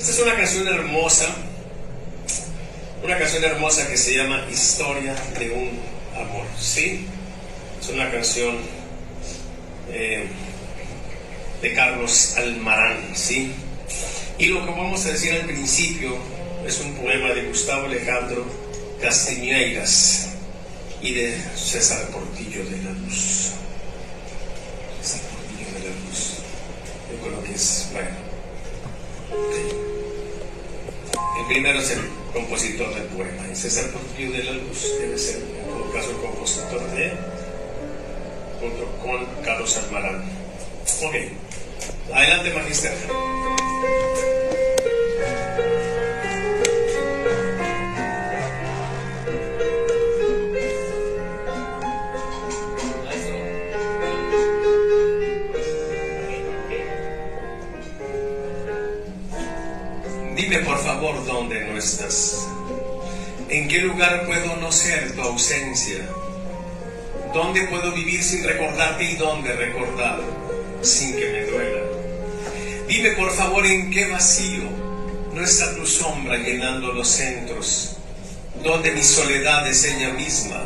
Esta es una canción hermosa que se llama Historia de un amor, ¿sí? Es una canción de Carlos Almarán, ¿sí? Y lo que vamos a decir al principio es un poema de Gustavo Alejandro Castiñeiras y de César Portillo de la Luz. César Portillo de la Luz. Yo creo que es, bueno. Okay. El primero es el compositor del poema. Y César Portillo de la Luz debe ser, en todo caso, el compositor junto con Carlos Almarán. Ok. Adelante, magister. Dime por favor dónde no estás. ¿En qué lugar puedo no ser tu ausencia? ¿Dónde puedo vivir sin recordarte y dónde recordar sin que me duela? Dime por favor en qué vacío no está tu sombra llenando los centros, donde mi soledad es ella misma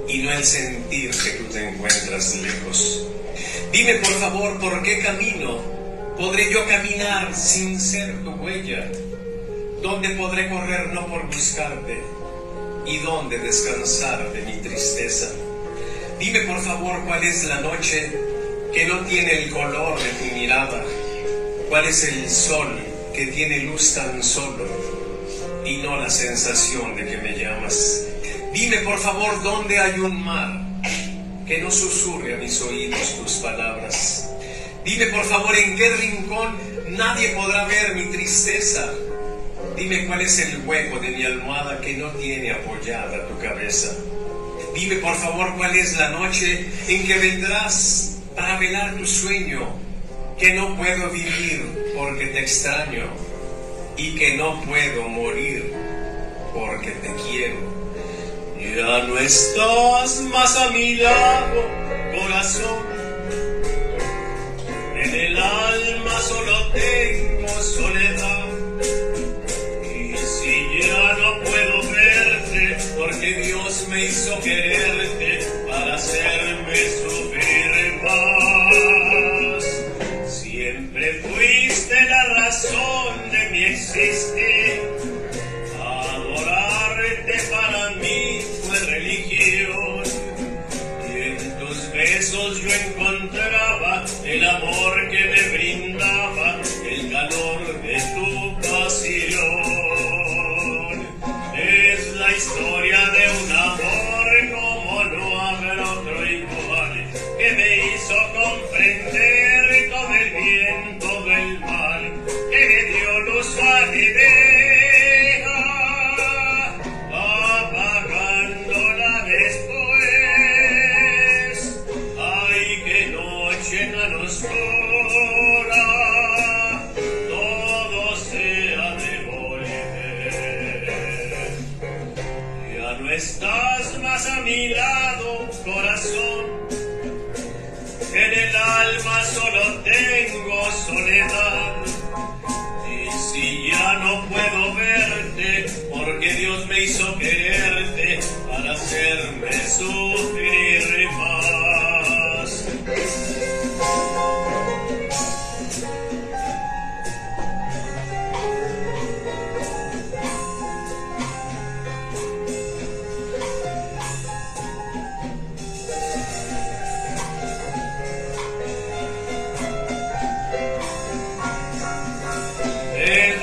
y no el sentir que tú te encuentras lejos. Dime por favor por qué camino podré yo caminar sin ser tu huella, dónde podré correr no por buscarte y dónde descansar de mi tristeza. Dime por favor cuál es la noche que no tiene el color de tu mirada, cuál es el sol que tiene luz tan solo y no la sensación de que me llamas. Dime por favor dónde hay un mar que no susurre a mis oídos tus palabras. Dime por favor en qué rincón nadie podrá ver mi tristeza. Dime cuál es el hueco de mi almohada que no tiene apoyada tu cabeza. Dime por favor cuál es la noche en que vendrás para velar tu sueño, que no puedo vivir porque te extraño y que no puedo morir porque te quiero. Ya no estás más a mi lado, corazón. En el alma solo tengo soledad. Y si ya no puedo verte, porque Dios me hizo quererte para hacerme sufrir más. Siempre fuiste la razón de mi existir. Adorarte para mí fue religión. Y en tus besos yo encontraba el amor que me brindaba el calor de tu pasión. Es la historia de un amor como no habrá otro igual, que me hizo comprender todo el bien, todo el mal, que me dio luz a mi vida, apagándola después. Ay, qué noche tan oscura, todo se ha de volver. Ya no estás más a mi lado, corazón. En el alma solo tengo soledad. Y si ya no puedo verte, porque Dios me hizo quererte para hacerme sufrir más.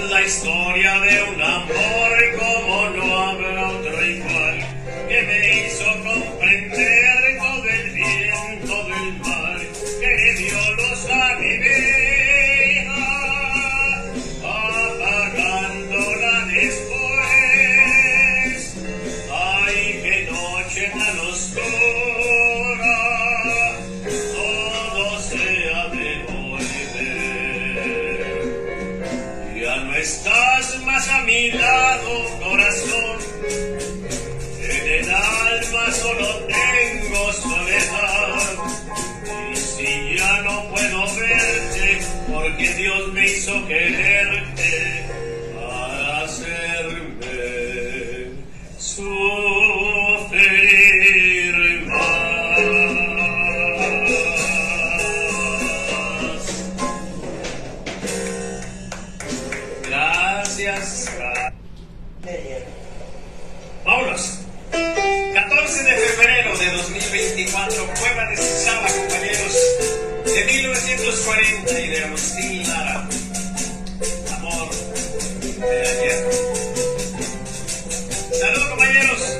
La historia de un amor como no habrá otro igual, que me hizo comprender todo el bien, todo el mal, que me dio luz a mi vida, apagándola después. Ay, qué noche tan oscura, todo se ha de volver. Ya no estás más a mi lado, corazón. En el alma solo tengo soledad. Y si ya no puedo verte, porque Dios me hizo quererte gracias. Vámonos. 14 de febrero de 2024, Cueva de Sizaba, compañeros, de 1940 y de Agustín Lara. Amor de ayer. Saludos, compañeros.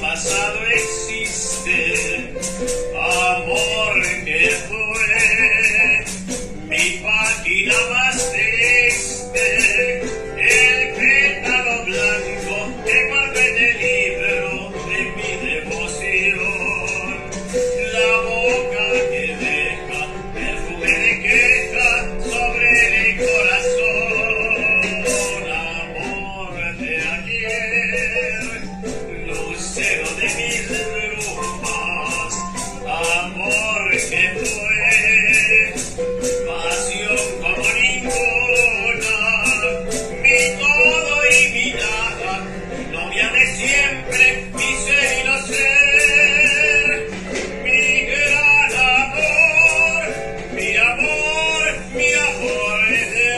Pasado existe, amor que fue mi página más triste, el pétalo blanco que guardé en el libro de mi devoción, la boca que deja perfume de queja sobre el corazón, amor de ayer, lucero de mis brumas, amor que fue pasión como ninguna, mi todo y mi nada, novia de siempre, mi ser y no ser, mi gran amor, mi amor, mi amor de ayer.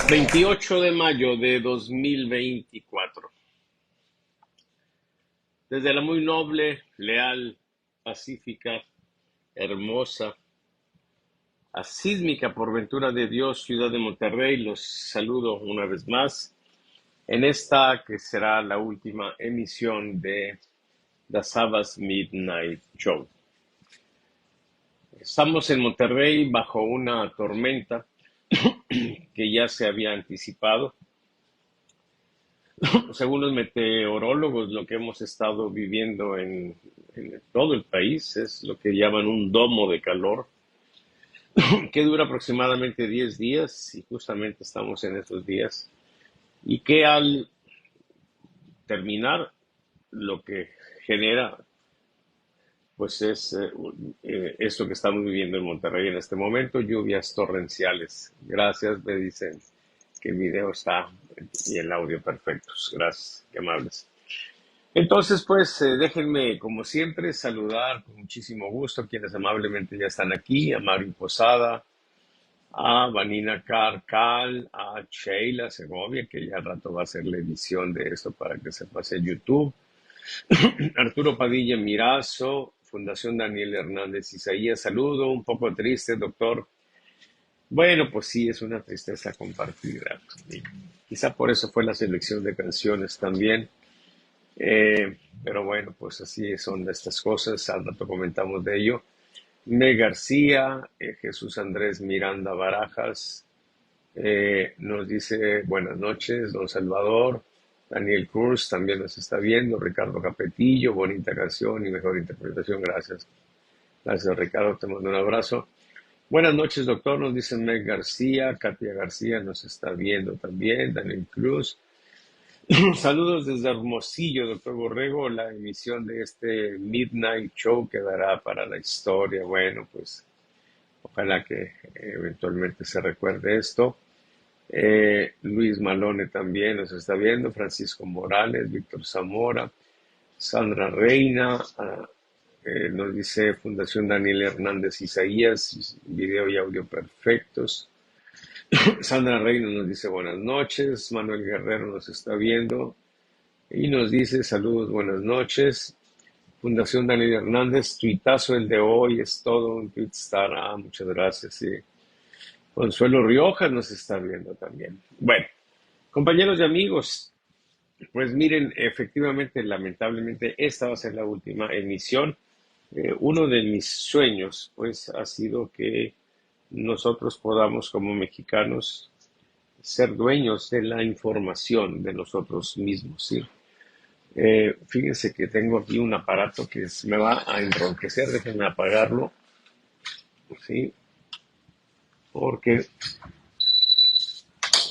28 de mayo de 2024. Desde la muy noble, leal, pacífica, hermosa, asísmica por ventura de Dios, ciudad de Monterrey, los saludo una vez más en esta que será la última emisión de The Sabbath Midnight Show. Estamos en Monterrey bajo una tormenta que ya se había anticipado. Según los meteorólogos, lo que hemos estado viviendo en todo el país es lo que llaman un domo de calor, que dura aproximadamente 10 días, y justamente estamos en esos días, y que al terminar lo que genera, pues es esto que estamos viviendo en Monterrey en este momento, lluvias torrenciales. Gracias, me dicen que el video está y el audio perfectos. Gracias, qué amables. Entonces, pues déjenme, como siempre, saludar con muchísimo gusto a quienes amablemente ya están aquí: a Mario Posada, a Vanina Carcal, a Sheila Segovia, que ya al rato va a hacer la edición de esto para que se pase a YouTube, Arturo Padilla Mirazo, Fundación Daniel Hernández Isaías, saludo, un poco triste, doctor. Bueno, pues sí, es una tristeza compartida. Y quizá por eso fue la selección de canciones también. Pero bueno, pues así son estas cosas, al rato comentamos de ello. Me García, Jesús Andrés Miranda Barajas, nos dice buenas noches, don Salvador. Daniel Cruz también nos está viendo. Ricardo Capetillo, bonita canción y mejor interpretación, gracias. Gracias, Ricardo, te mando un abrazo. Buenas noches, doctor, nos dice Meg García. Katia García nos está viendo también. Daniel Cruz. Saludos desde Hermosillo, doctor Borrego. La emisión de este Midnight Show quedará para la historia. Bueno, pues ojalá que eventualmente se recuerde esto. Luis Malone también nos está viendo. Francisco Morales, Víctor Zamora, Sandra Reina, nos dice Fundación Daniel Hernández Isaías, video y audio perfectos. Sandra Reino nos dice buenas noches. Manuel Guerrero nos está viendo y nos dice saludos, buenas noches. Fundación Daniel Hernández, tuitazo el de hoy, es todo un tweet star. Ah, muchas gracias. Sí. Consuelo Rioja nos está viendo también. Bueno, compañeros y amigos, pues miren, efectivamente, lamentablemente, esta va a ser la última emisión. Uno de mis sueños, pues, ha sido que nosotros podamos, como mexicanos, ser dueños de la información de nosotros mismos, ¿sí? Fíjense que tengo aquí un aparato que me va a enronquecer, déjenme apagarlo, ¿sí? Porque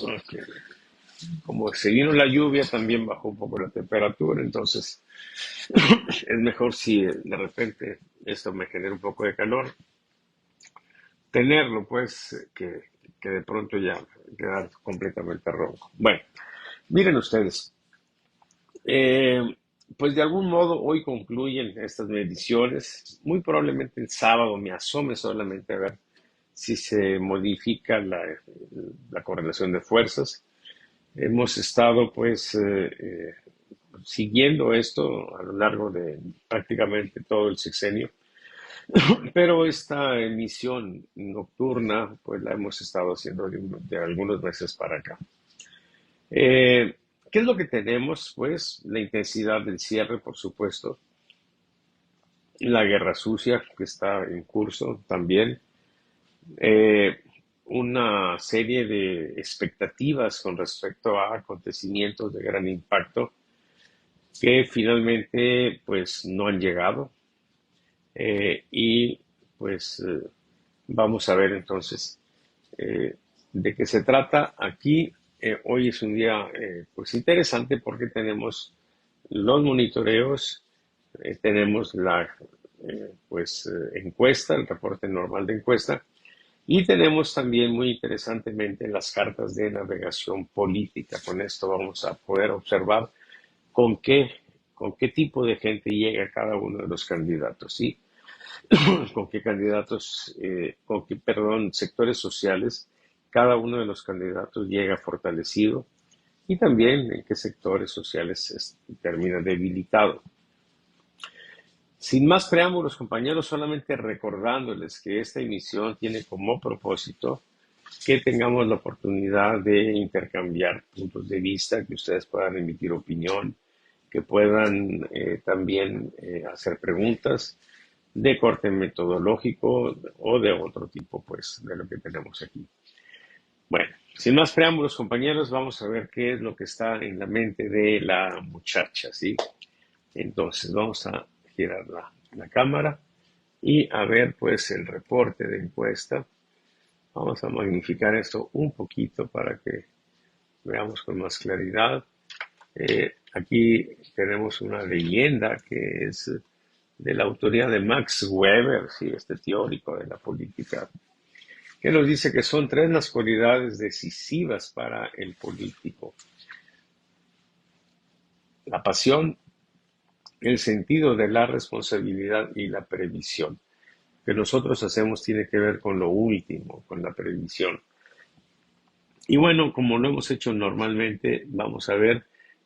ok, como se vino la lluvia, también bajó un poco la temperatura, entonces es mejor si de repente esto me genera un poco de calor, tenerlo, pues, que de pronto ya quedar completamente ronco. Bueno, miren ustedes, eh, pues de algún modo hoy concluyen estas mediciones. Muy probablemente el sábado me asome solamente a ver si se modifica la correlación de fuerzas. Hemos estado pues siguiendo esto a lo largo de prácticamente todo el sexenio, pero esta emisión nocturna pues la hemos estado haciendo de algunos meses para acá. Eh, ¿Qué es lo que tenemos? Pues la intensidad del cierre, por supuesto, la guerra sucia que está en curso también, eh, una serie de expectativas con respecto a acontecimientos de gran impacto que finalmente pues no han llegado y pues vamos a ver entonces de qué se trata. Aquí hoy es un día pues interesante porque tenemos los monitoreos, tenemos la pues encuesta, el reporte normal de encuesta, y tenemos también muy interesantemente las cartas de navegación política. Con esto vamos a poder observar con qué, con qué tipo de gente llega cada uno de los candidatos, ¿sí? Con qué candidatos, con qué, perdón, sectores sociales cada uno de los candidatos llega fortalecido y también en qué sectores sociales termina debilitado. Sin más preámbulos, compañeros, solamente recordándoles que esta emisión tiene como propósito que tengamos la oportunidad de intercambiar puntos de vista, que ustedes puedan emitir opinión, que puedan también hacer preguntas de corte metodológico o de otro tipo, pues, de lo que tenemos aquí. Bueno, sin más preámbulos, compañeros, vamos a ver qué es lo que está en la mente de la muchacha, ¿sí? Entonces, vamos a girar la cámara y a ver, pues, el reporte de encuesta. Vamos a magnificar esto un poquito para que veamos con más claridad. Aquí tenemos una leyenda que es de la autoría de Max Weber, ¿sí? Este teórico de la política, que nos dice que son tres las cualidades decisivas para el político: la pasión, el sentido de la responsabilidad y la previsión. Lo que nosotros hacemos tiene que ver con lo último, con la previsión. Y bueno, como lo hemos hecho normalmente, vamos a ver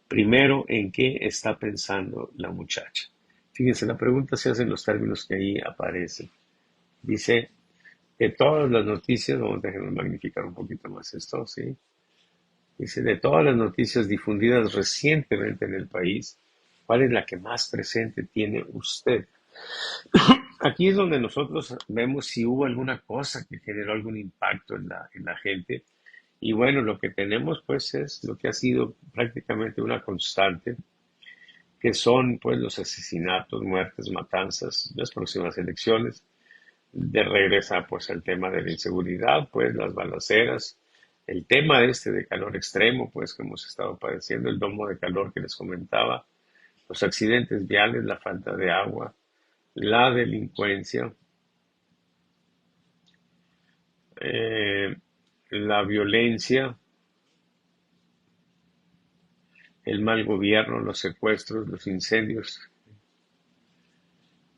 primero en qué está pensando la muchacha. Fíjense, la pregunta se hace en los términos que ahí aparecen. Dice, de todas las noticias, vamos a dejar magnificar un poquito más esto, ¿sí? Dice, de todas las noticias difundidas recientemente en el país, ¿cuál es la que más presente tiene usted? Aquí es donde nosotros vemos si hubo alguna cosa que generó algún impacto en la gente. Y bueno, lo que tenemos pues es lo que ha sido prácticamente una constante, que son pues los asesinatos, muertes, matanzas, las próximas elecciones. De regresa pues al tema de la inseguridad, pues las balaceras, el tema este de calor extremo, pues que hemos estado padeciendo, el domo de calor que les comentaba, los accidentes viales, la falta de agua, la delincuencia, eh, la violencia, el mal gobierno, los secuestros, los incendios,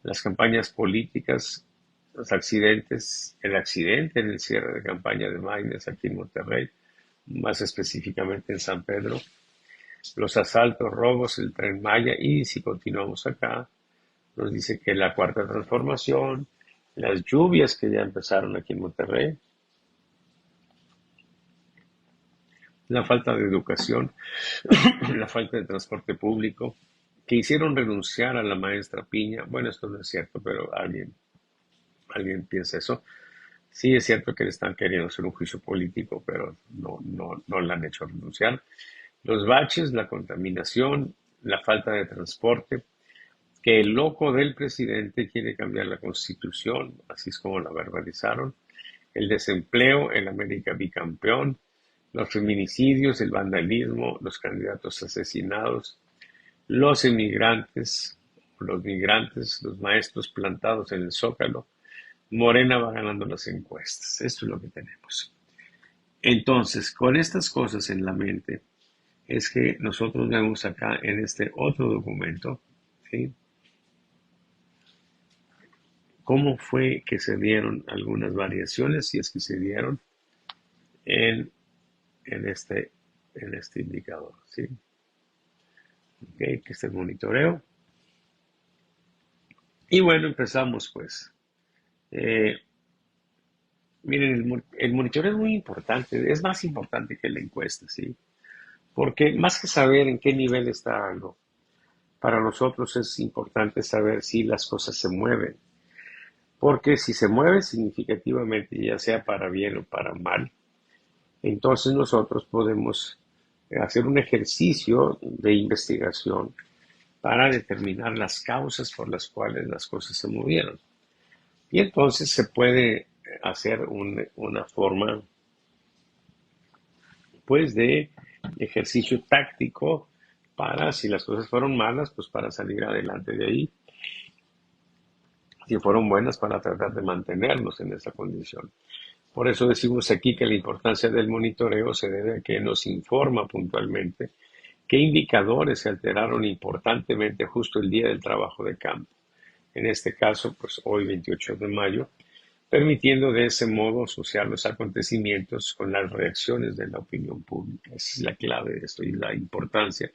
las campañas políticas, los accidentes, el accidente en el cierre de campaña de Maynes aquí en Monterrey, más específicamente en San Pedro, los asaltos, robos, el Tren Maya, y si continuamos acá, nos dice que la cuarta transformación, las lluvias que ya empezaron aquí en Monterrey, la falta de educación, la falta de transporte público, que hicieron renunciar a la maestra Piña. Bueno, esto no es cierto, pero alguien piensa eso. Sí es cierto que le están queriendo hacer un juicio político, pero no la han hecho renunciar. Los baches, la contaminación, la falta de transporte, que el loco del presidente quiere cambiar la constitución, así es como la verbalizaron, el desempleo, el América bicampeón, los feminicidios, el vandalismo, los candidatos asesinados, los inmigrantes, los migrantes, los maestros plantados en el Zócalo. Morena va ganando las encuestas. Esto es lo que tenemos. Entonces, con estas cosas en la mente, es que nosotros vemos acá en este otro documento, ¿sí?, cómo fue que se dieron algunas variaciones, si es que se dieron, en, en este, en este indicador, ¿sí? Ok, que es el monitoreo. Y bueno, empezamos pues. Eh, Miren, el monitoreo es muy importante, es más importante que la encuesta, ¿sí? Porque más que saber en qué nivel está algo, para nosotros es importante saber si las cosas se mueven. Porque si se mueve significativamente, ya sea para bien o para mal, entonces nosotros podemos hacer un ejercicio de investigación para determinar las causas por las cuales las cosas se movieron. Y entonces se puede hacer una forma, pues, de ejercicio táctico para, si las cosas fueron malas, pues para salir adelante de ahí. Si fueron buenas, para tratar de mantenernos en esa condición. Por eso decimos aquí que la importancia del monitoreo se debe a que nos informa puntualmente qué indicadores se alteraron importantemente justo el día del trabajo de campo. En este caso, pues hoy 28 de mayo, permitiendo de ese modo asociar los acontecimientos con las reacciones de la opinión pública. Esa es la clave de esto y la importancia.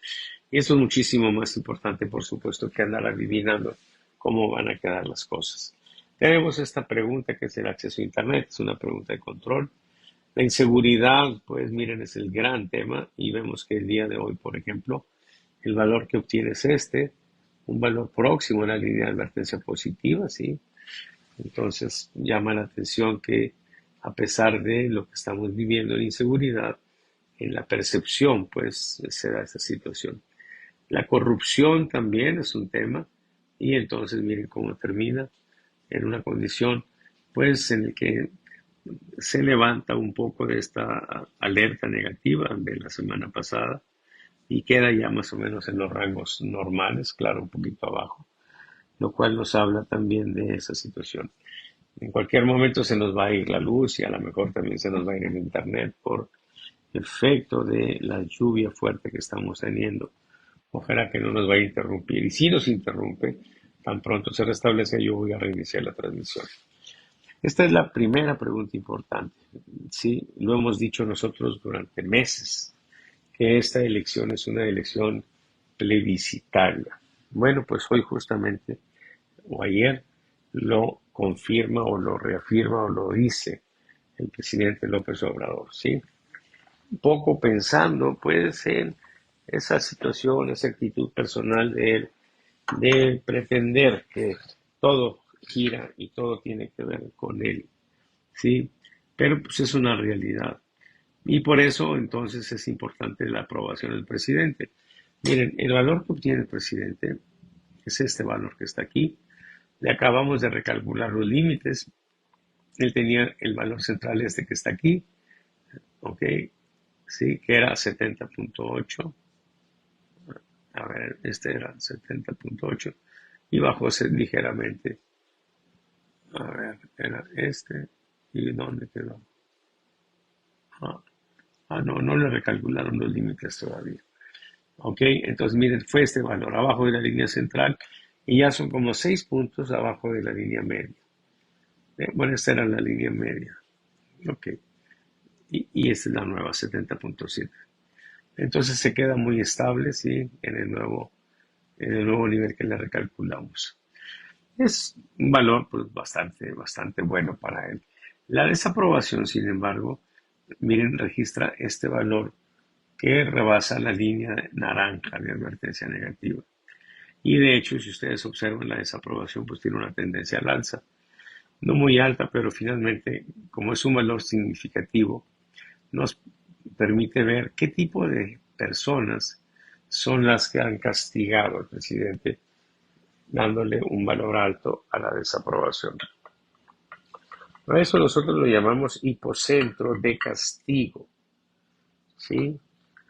Y eso es muchísimo más importante, por supuesto, que andar adivinando cómo van a quedar las cosas. Tenemos esta pregunta que es el acceso a Internet, es una pregunta de control. La inseguridad, pues miren, es el gran tema y vemos que el día de hoy, por ejemplo, el valor que obtiene es un valor próximo a la línea de advertencia positiva, ¿sí? Entonces llama la atención que a pesar de lo que estamos viviendo en inseguridad, en la percepción, pues se da esa situación. La corrupción también es un tema y entonces miren cómo termina en una condición, pues, en la que se levanta un poco de esta alerta negativa de la semana pasada y queda ya más o menos en los rangos normales, claro, un poquito abajo, lo cual nos habla también de esa situación. En cualquier momento se nos va a ir la luz y a lo mejor también se nos va a ir el internet por efecto de la lluvia fuerte que estamos teniendo. Ojalá que no nos vaya a interrumpir. Y si nos interrumpe, tan pronto se restablece, yo voy a reiniciar la transmisión. Esta es la primera pregunta importante. Sí, lo hemos dicho nosotros durante meses, que esta elección es una elección plebiscitaria. Bueno, pues hoy justamente, o ayer, lo confirma o lo reafirma o lo dice el presidente López Obrador, ¿sí? Un poco pensando, pues, en esa situación, esa actitud personal de él, de pretender que todo gira y todo tiene que ver con él, ¿sí? Pero pues es una realidad. Y por eso entonces es importante la aprobación del presidente. Miren, el valor que obtiene el presidente es este valor que está aquí. Le acabamos de recalcular los límites. Él tenía el valor central este que está aquí, ¿ok? Sí, que era 70.8. A ver, este era 70.8 y bajó ligeramente. A ver, era este. ¿Y dónde quedó? No le recalcularon los límites todavía. Ok, entonces miren, fue este valor abajo de la línea central y ya son como 6 puntos abajo de la línea media. Bueno, esta era la línea media. Ok. Y esta es la nueva, 70.7. Entonces se queda muy estable, ¿sí? En el nuevo nivel que le recalculamos. Es un valor pues, bastante bueno para él. La desaprobación, sin embargo, miren, registra este valor que rebasa la línea naranja de advertencia negativa. Y de hecho, si ustedes observan la desaprobación, pues tiene una tendencia al alza. No muy alta, pero finalmente, como es un valor significativo, nos permite ver qué tipo de personas son las que han castigado al presidente, dándole un valor alto a la desaprobación. A eso nosotros lo llamamos hipocentro de castigo, ¿sí?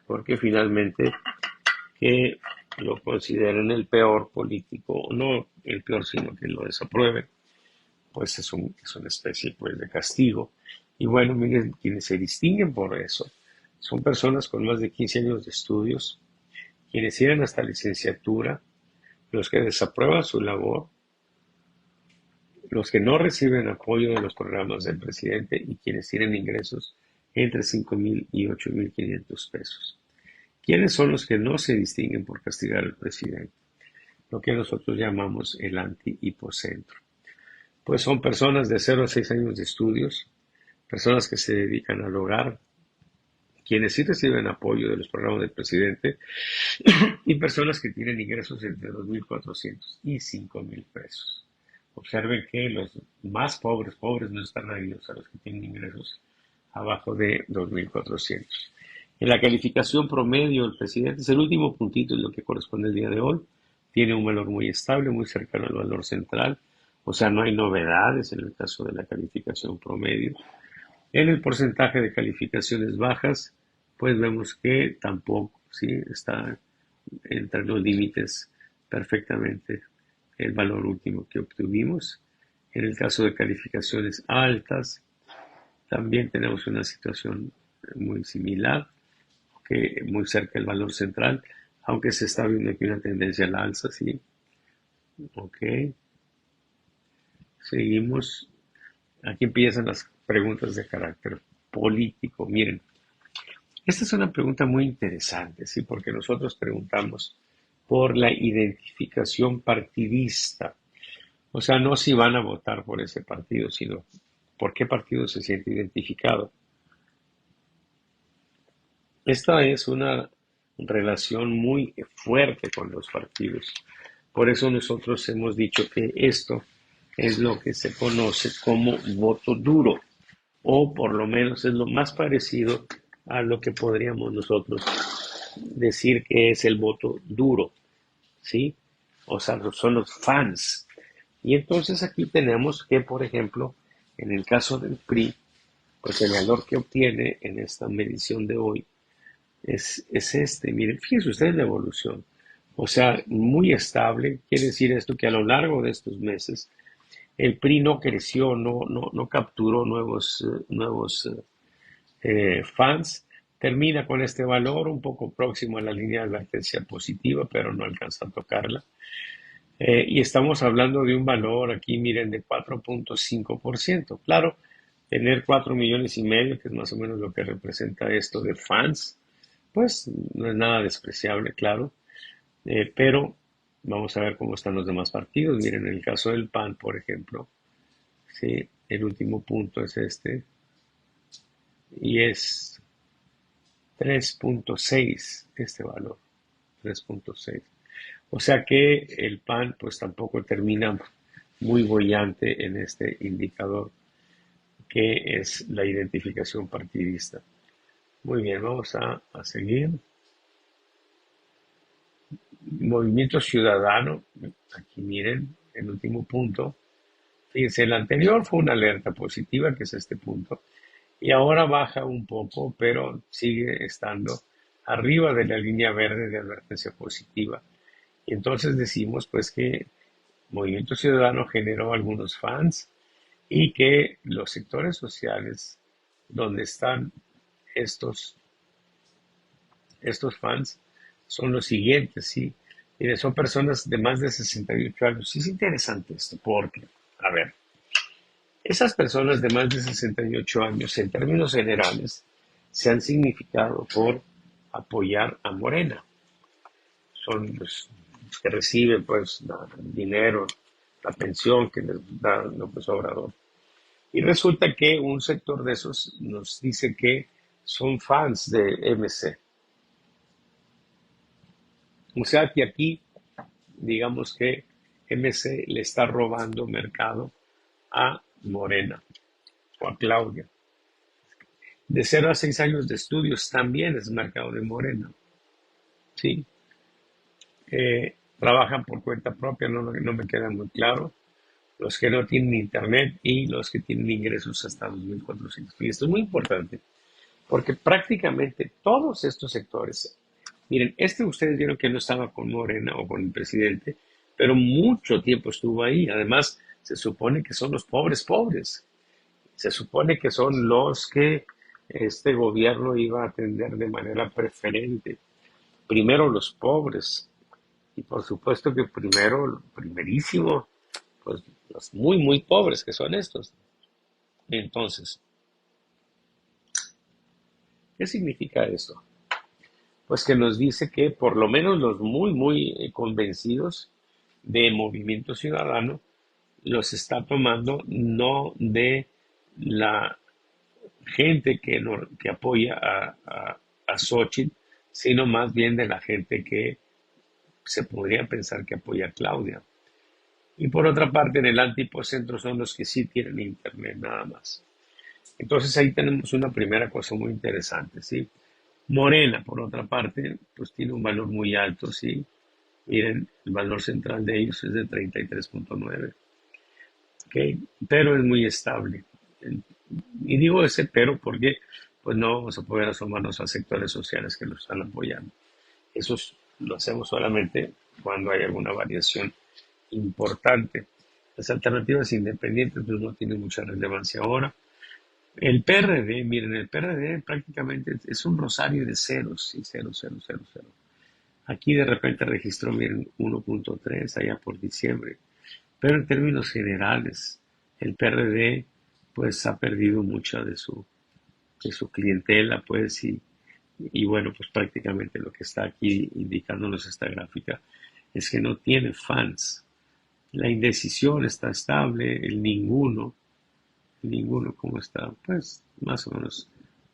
Porque finalmente que lo consideren el peor político, no el peor, sino que lo desaprueben, pues es una especie pues, de castigo. Y bueno, miren, quienes se distinguen por eso son personas con más de 15 años de estudios, quienes tienen hasta licenciatura, los que desaprueban su labor, los que no reciben apoyo de los programas del presidente y quienes tienen ingresos entre 5,000 y 8,500 pesos. ¿Quiénes son los que no se distinguen por castigar al presidente? Lo que nosotros llamamos el anti-hipocentro. Pues son personas de 0 a 6 años de estudios, personas que se dedican al hogar, quienes sí reciben apoyo de los programas del presidente y personas que tienen ingresos entre 2,400 y 5,000 pesos. Observen que los más pobres no están ahí, o sea, los que tienen ingresos abajo de 2,400. En la calificación promedio, el presidente es el último puntito en lo que corresponde al día de hoy. Tiene un valor muy estable, muy cercano al valor central. O sea, no hay novedades en el caso de la calificación promedio. En el porcentaje de calificaciones bajas, pues vemos que tampoco, ¿sí? Está entre los límites perfectamente el valor último que obtuvimos. En el caso de calificaciones altas, también tenemos una situación muy similar, que muy cerca del valor central, aunque se está viendo aquí una tendencia al alza, ¿sí? Ok. Seguimos. Aquí empiezan las preguntas de carácter político. Miren, esta es una pregunta muy interesante, ¿sí? Porque nosotros preguntamos por la identificación partidista. O sea, no si van a votar por ese partido, sino por qué partido se siente identificado. Esta es una relación muy fuerte con los partidos. Por eso nosotros hemos dicho que esto es lo que se conoce como voto duro, o por lo menos es lo más parecido a lo que podríamos nosotros decir que es el voto duro, ¿sí? O sea, son los fans. Y entonces aquí tenemos que, por ejemplo, en el caso del PRI, pues el valor que obtiene en esta medición de hoy es este. Miren, fíjense ustedes la evolución. O sea, muy estable. Quiere decir esto que a lo largo de estos meses el PRI no creció, no capturó nuevos fans. Termina con este valor un poco próximo a la línea de advertencia positiva, pero no alcanza a tocarla. Y estamos hablando de un valor aquí, miren, de 4.5%. Claro, tener 4,5 millones, que es más o menos lo que representa esto de fans, pues no es nada despreciable, claro. Pero vamos a ver cómo están los demás partidos. Miren, en el caso del PAN, por ejemplo, ¿sí? El último punto es este, y es 3.6 este valor, 3.6. O sea que el PAN pues tampoco termina muy boyante en este indicador que es la identificación partidista. Muy bien, vamos a seguir. Movimiento Ciudadano, aquí miren el último punto. Fíjense, el anterior fue una alerta positiva, que es este punto, y ahora baja un poco, pero sigue estando arriba de la línea verde de advertencia positiva. Y entonces decimos pues que Movimiento Ciudadano generó algunos fans y que los sectores sociales donde están estos fans son los siguientes, ¿sí? Mire, son personas de más de 68 años. Y es interesante esto, porque, a ver, esas personas de más de 68 años, en términos generales, se han significado por apoyar a Morena. Son los que reciben, pues, el dinero, la pensión que les da López Obrador. Y resulta que un sector de esos nos dice que son fans de MC. O sea que aquí, digamos que MC le está robando mercado a Morena o a Claudia. De 0 a 6 años de estudios también es mercado de Morena. ¿Sí? Trabajan por cuenta propia, no me queda muy claro. Los que no tienen internet y los que tienen ingresos hasta 2.400. Y esto es muy importante, porque prácticamente todos estos sectores, miren, ustedes vieron que no estaba con Morena o con el presidente, pero mucho tiempo estuvo ahí. Además, se supone que son los pobres pobres. Se supone que son los que este gobierno iba a atender de manera preferente. Primero los pobres. Y por supuesto que primerísimo, pues los muy, muy pobres que son estos. Entonces, ¿qué significa esto? Pues que nos dice que por lo menos los muy, muy convencidos de Movimiento Ciudadano los está tomando no de la gente que apoya a Xochitl, sino más bien de la gente que se podría pensar que apoya a Claudia. Y por otra parte, en el antipocentro son los que sí tienen internet nada más. Entonces ahí tenemos una primera cosa muy interesante, ¿sí? Morena, por otra parte, pues tiene un valor muy alto, ¿sí? Miren, el valor central de ellos es de 33.9, ¿ok? Pero es muy estable. Y digo ese pero porque pues no vamos a poder asomarnos a sectores sociales que lo están apoyando. Eso lo hacemos solamente cuando hay alguna variación importante. Las alternativas independientes pues, no tienen mucha relevancia ahora. El PRD, miren, el PRD prácticamente es un rosario de ceros, sí, cero, cero, cero, cero. Aquí de repente registró, miren, 1.3 allá por diciembre. Pero en términos generales, el PRD pues ha perdido mucha de su clientela, pues, y bueno, pues prácticamente lo que está aquí indicándonos esta gráfica es que no tiene fans. La indecisión está estable, el ninguno, ¿cómo está? Pues más o menos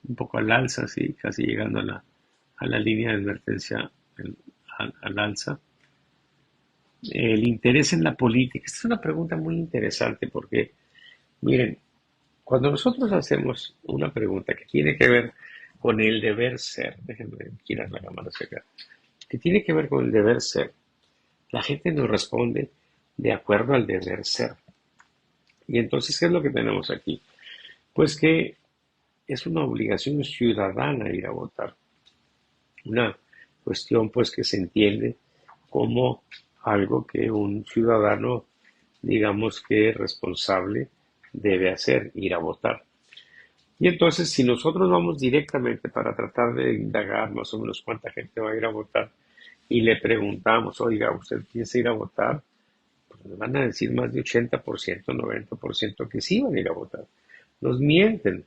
un poco al alza, sí, casi llegando a la línea de advertencia al alza. El interés en la política. Esta es una pregunta muy interesante porque, miren, cuando nosotros hacemos una pregunta que tiene que ver con el deber ser, déjenme girar la cámara hacia acá, que tiene que ver con el deber ser, la gente nos responde de acuerdo al deber ser. Y entonces, ¿qué es lo que tenemos aquí? Pues que es una obligación ciudadana ir a votar. Una cuestión pues que se entiende como algo que un ciudadano, digamos que responsable, debe hacer, ir a votar. Y entonces, si nosotros vamos directamente para tratar de indagar más o menos cuánta gente va a ir a votar y le preguntamos, oiga, ¿usted piensa ir a votar? Pues nos van a decir más de 80%, 90% que sí van a ir a votar. Nos mienten.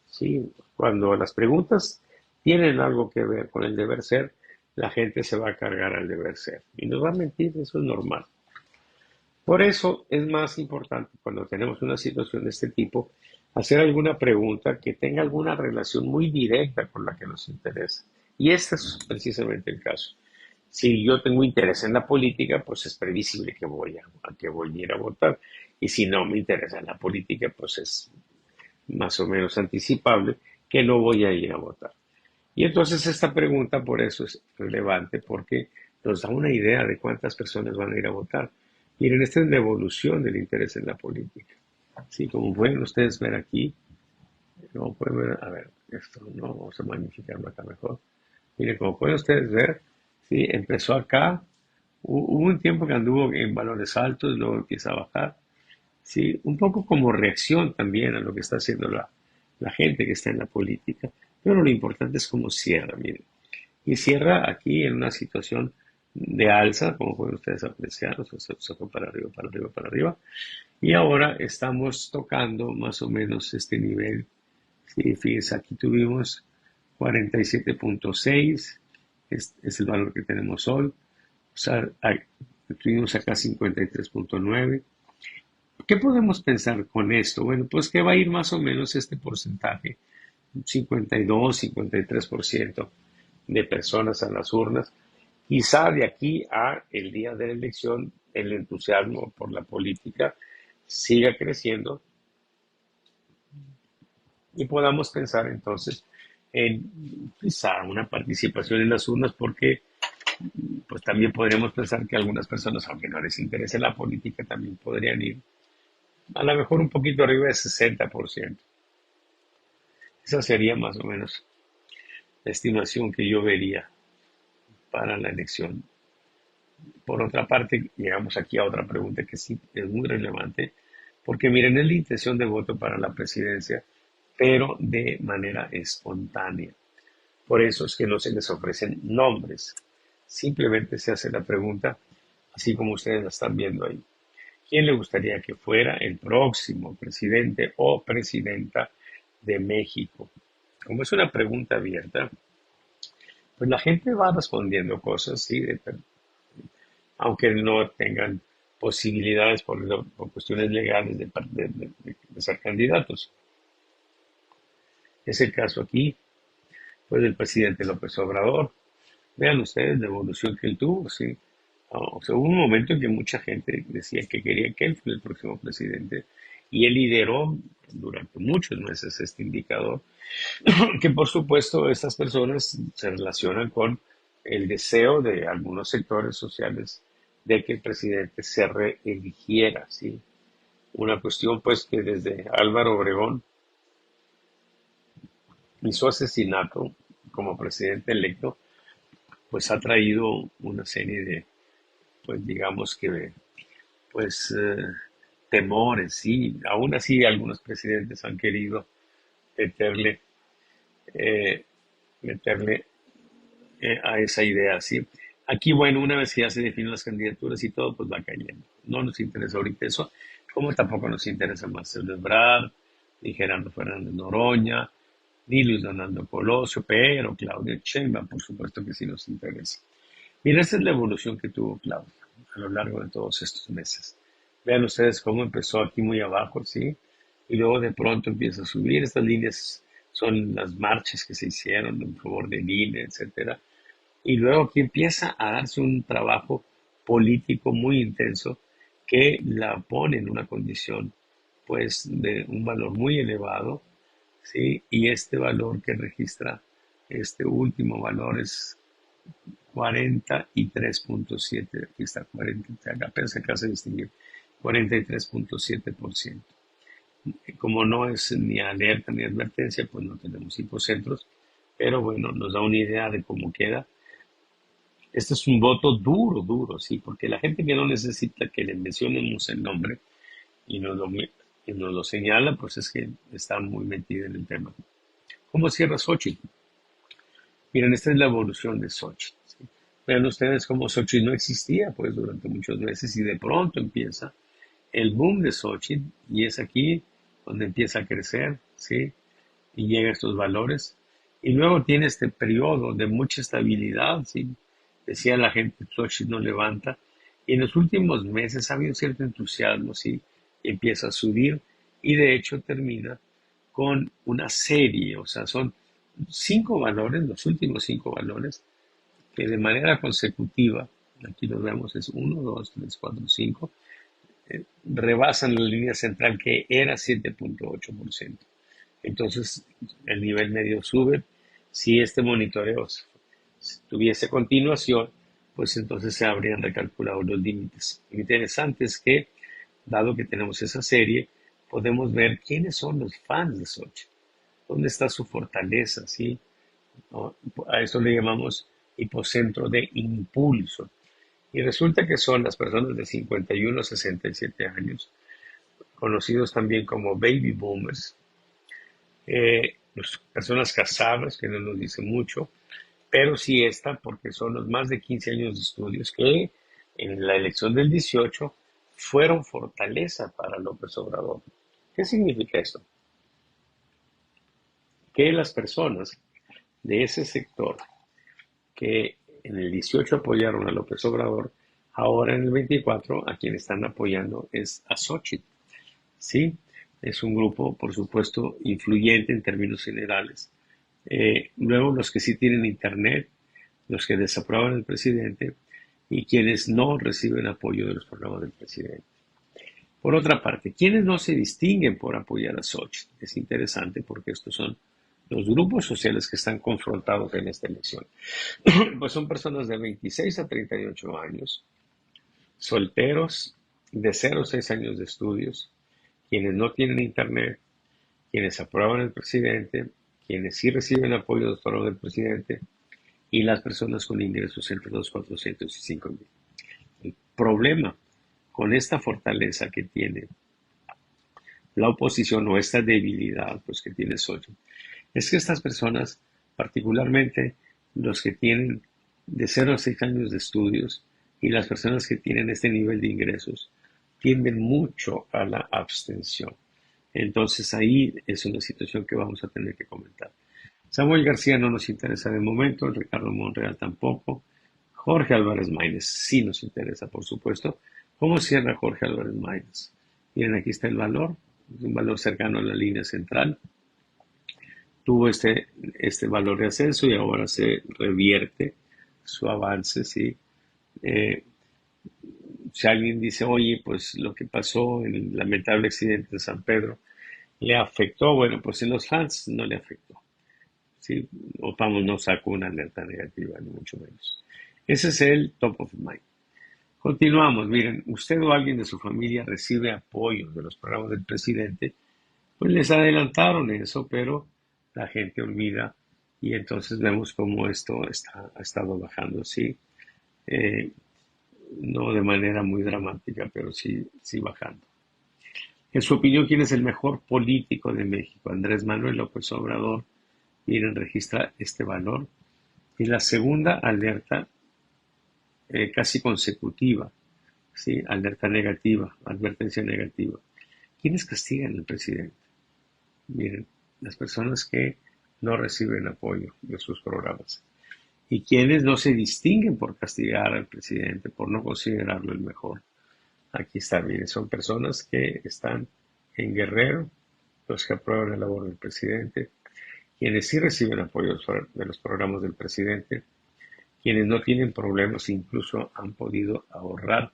Sí, cuando las preguntas tienen algo que ver con el deber ser, la gente se va a cargar al deber ser. Y nos va a mentir, eso es normal. Por eso es más importante cuando tenemos una situación de este tipo, hacer alguna pregunta que tenga alguna relación muy directa con la que nos interesa. Y este es precisamente el caso. Si yo tengo interés en la política, pues es previsible que voy a ir a votar. Y si no me interesa en la política, pues es más o menos anticipable que no voy a ir a votar. Y entonces esta pregunta por eso es relevante, porque nos da una idea de cuántas personas van a ir a votar. Miren, esta es la evolución del interés en la política. Sí, como pueden ustedes ver aquí, como pueden ver, a ver, esto no, vamos a magnificarlo acá mejor. Miren, como pueden ustedes ver, sí, empezó acá, hubo un tiempo que anduvo en valores altos, luego empieza a bajar. Sí, un poco como reacción también a lo que está haciendo la gente que está en la política. Pero lo importante es cómo cierra, miren. Y cierra aquí en una situación de alza, como pueden ustedes apreciar, o sea, se fue para arriba, para arriba, para arriba. Y ahora estamos tocando más o menos este nivel. Sí, fíjense, aquí tuvimos 47.6, es el valor que tenemos hoy. O sea, tuvimos acá 53.9. ¿Qué podemos pensar con esto? Bueno, pues que va a ir más o menos este porcentaje, 52, 53% de personas a las urnas. Quizá de aquí a el día de la elección el entusiasmo por la política siga creciendo y podamos pensar entonces en quizá una participación en las urnas porque pues también podríamos pensar que algunas personas, aunque no les interese la política, también podrían ir a lo mejor un poquito arriba del 60%. Esa sería más o menos la estimación que yo vería para la elección. Por otra parte, llegamos aquí a otra pregunta que sí es muy relevante, porque miren, es la intención de voto para la presidencia, pero de manera espontánea. Por eso es que no se les ofrecen nombres. Simplemente se hace la pregunta, así como ustedes la están viendo ahí. ¿Quién le gustaría que fuera el próximo presidente o presidenta de México? Como es una pregunta abierta, pues la gente va respondiendo cosas, sí, aunque no tengan posibilidades por cuestiones legales de ser candidatos. Es el caso aquí, pues del presidente López Obrador. Vean ustedes la evolución que él tuvo, sí. O sea, hubo un momento en que mucha gente decía que quería que él fuera el próximo presidente y él lideró durante muchos meses este indicador, que por supuesto estas personas se relacionan con el deseo de algunos sectores sociales de que el presidente se reeligiera, ¿sí? Una cuestión pues que desde Álvaro Obregón y su asesinato como presidente electo pues ha traído una serie de, pues digamos que, pues temores, sí. Aún así algunos presidentes han querido meterle, eh, meterle a esa idea, ¿sí? Aquí, bueno, una vez que ya se definen las candidaturas y todo, pues va cayendo. No nos interesa ahorita eso, como tampoco nos interesa Marcelo Ebrard, ni Gerardo Fernández Noroña, ni Luis Donaldo Colosio, pero Claudia Sheinbaum, por supuesto que sí nos interesa. Mira, esta es la evolución que tuvo Claudia a lo largo de todos estos meses. Vean ustedes cómo empezó aquí muy abajo, ¿sí? Y luego de pronto empieza a subir. Estas líneas son las marchas que se hicieron en favor del INE, etcétera. Y luego aquí empieza a darse un trabajo político muy intenso que la pone en una condición, pues, de un valor muy elevado, ¿sí? Y este valor que registra, este último valor es 43.7, aquí está 40, apenas se acaba de distinguir, 43.7%. Como no es ni alerta ni advertencia, pues no tenemos hipocentros, pero bueno, nos da una idea de cómo queda. Este es un voto duro, duro, sí, porque la gente que no necesita que le mencionemos el nombre y nos lo señala, pues es que está muy metida en el tema. ¿Cómo cierra Xochitl? Miren, esta es la evolución de Xochitl, ¿sí? Vean ustedes cómo Xochitl no existía pues durante muchos meses y de pronto empieza el boom de Xochitl y es aquí donde empieza a crecer, ¿sí? Y llega a estos valores. Y luego tiene este periodo de mucha estabilidad, ¿sí? Decía la gente, Xochitl no levanta. Y en los últimos meses ha habido cierto entusiasmo, ¿sí? Y empieza a subir y de hecho termina con una serie, o sea, son 5 valores, los últimos 5 valores, que de manera consecutiva, aquí los vemos, es 1, 2, 3, 4, 5, rebasan la línea central que era 7.8%. Entonces, el nivel medio sube. Si este monitoreo tuviese continuación, pues entonces se habrían recalculado los límites. Lo interesante es que, dado que tenemos esa serie, podemos ver quiénes son los fans de Xochitl, dónde está su fortaleza, ¿sí? ¿No? A eso le llamamos hipocentro de impulso. Y resulta que son las personas de 51 a 67 años, conocidos también como baby boomers, las personas casadas, que no nos dice mucho, pero sí esta porque son los más de 15 años de estudios que en la elección del 18 fueron fortaleza para López Obrador. ¿Qué significa esto? Que las personas de ese sector que en el 18 apoyaron a López Obrador, ahora en el 24 a quien están apoyando es a Xochitl. Sí, es un grupo, por supuesto, influyente en términos generales. Luego, los que sí tienen internet, los que desaprueban al presidente y quienes no reciben apoyo de los programas del presidente. Por otra parte, quienes no se distinguen por apoyar a Xochitl. Es interesante porque estos son los grupos sociales que están confrontados en esta elección. Pues son personas de 26 a 38 años, solteros, de 0 a 6 años de estudios, quienes no tienen internet, quienes aprueban al presidente, quienes sí reciben apoyo de los programas del presidente y las personas con ingresos entre los 400 y 5,000. El problema con esta fortaleza que tiene la oposición o esta debilidad pues, que tiene Xochitl es que estas personas, particularmente los que tienen de 0 a 6 años de estudios y las personas que tienen este nivel de ingresos, tienden mucho a la abstención. Entonces ahí es una situación que vamos a tener que comentar. Samuel García no nos interesa de momento, Ricardo Monreal tampoco. Jorge Álvarez Maínez sí nos interesa, por supuesto. ¿Cómo cierra Jorge Álvarez Maínez? Miren, aquí está el valor, es un valor cercano a la línea central. Tuvo este valor de ascenso y ahora se revierte su avance, ¿sí? Si alguien dice, oye, pues lo que pasó en el lamentable accidente de San Pedro le afectó, bueno, pues en los fans no le afectó, ¿sí? Vamos, no sacó una alerta negativa, ni mucho menos. Ese es el top of mind. Continuamos, miren, usted o alguien de su familia recibe apoyo de los programas del presidente, pues les adelantaron eso, pero la gente olvida y entonces vemos cómo esto ha estado bajando, ¿sí? No de manera muy dramática, pero sí bajando. En su opinión, ¿quién es el mejor político de México? Andrés Manuel López Obrador. Miren, registra este valor. Y la segunda alerta casi consecutiva, ¿sí? Alerta negativa, advertencia negativa. ¿Quiénes castigan al presidente? Miren, las personas que no reciben apoyo de sus programas. Y quienes no se distinguen por castigar al presidente, por no considerarlo el mejor. Aquí está, miren, son personas que están en Guerrero, los que aprueban la labor del presidente, quienes sí reciben apoyo de los programas del presidente, quienes no tienen problemas, incluso han podido ahorrar,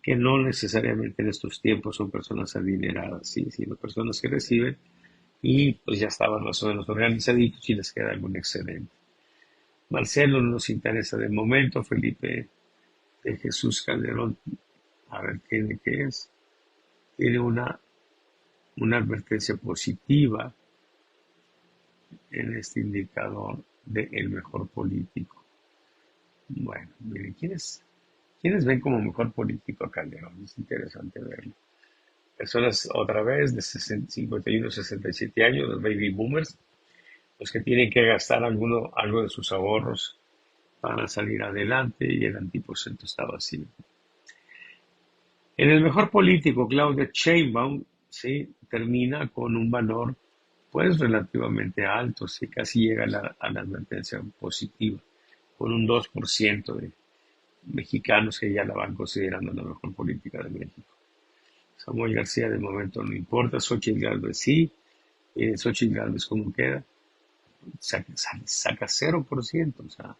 que no necesariamente en estos tiempos son personas adineradas, ¿sí? Sino personas que reciben y pues ya estaban más o menos organizaditos y les queda algún excedente. Marcelo no nos interesa de momento, Felipe de Jesús Calderón, a ver qué es, tiene una advertencia positiva en este indicador de el mejor político. Bueno, miren, ¿quiénes ven como mejor político a Calderón? Es interesante verlo. Personas otra vez de 51, 67 años, los baby boomers, los que tienen que gastar algo de sus ahorros para salir adelante y el antiporcento está vacío. En el mejor político, Claudia Sheinbaum, ¿sí? Termina con un valor pues relativamente alto, ¿sí? Casi llega a la advertencia positiva, con un 2% de mexicanos que ya la van considerando la mejor política de México. Samuel García de momento no importa, Xochitl Gálvez sí, Xochitl Gálvez ¿cómo queda? Saca 0%, o sea,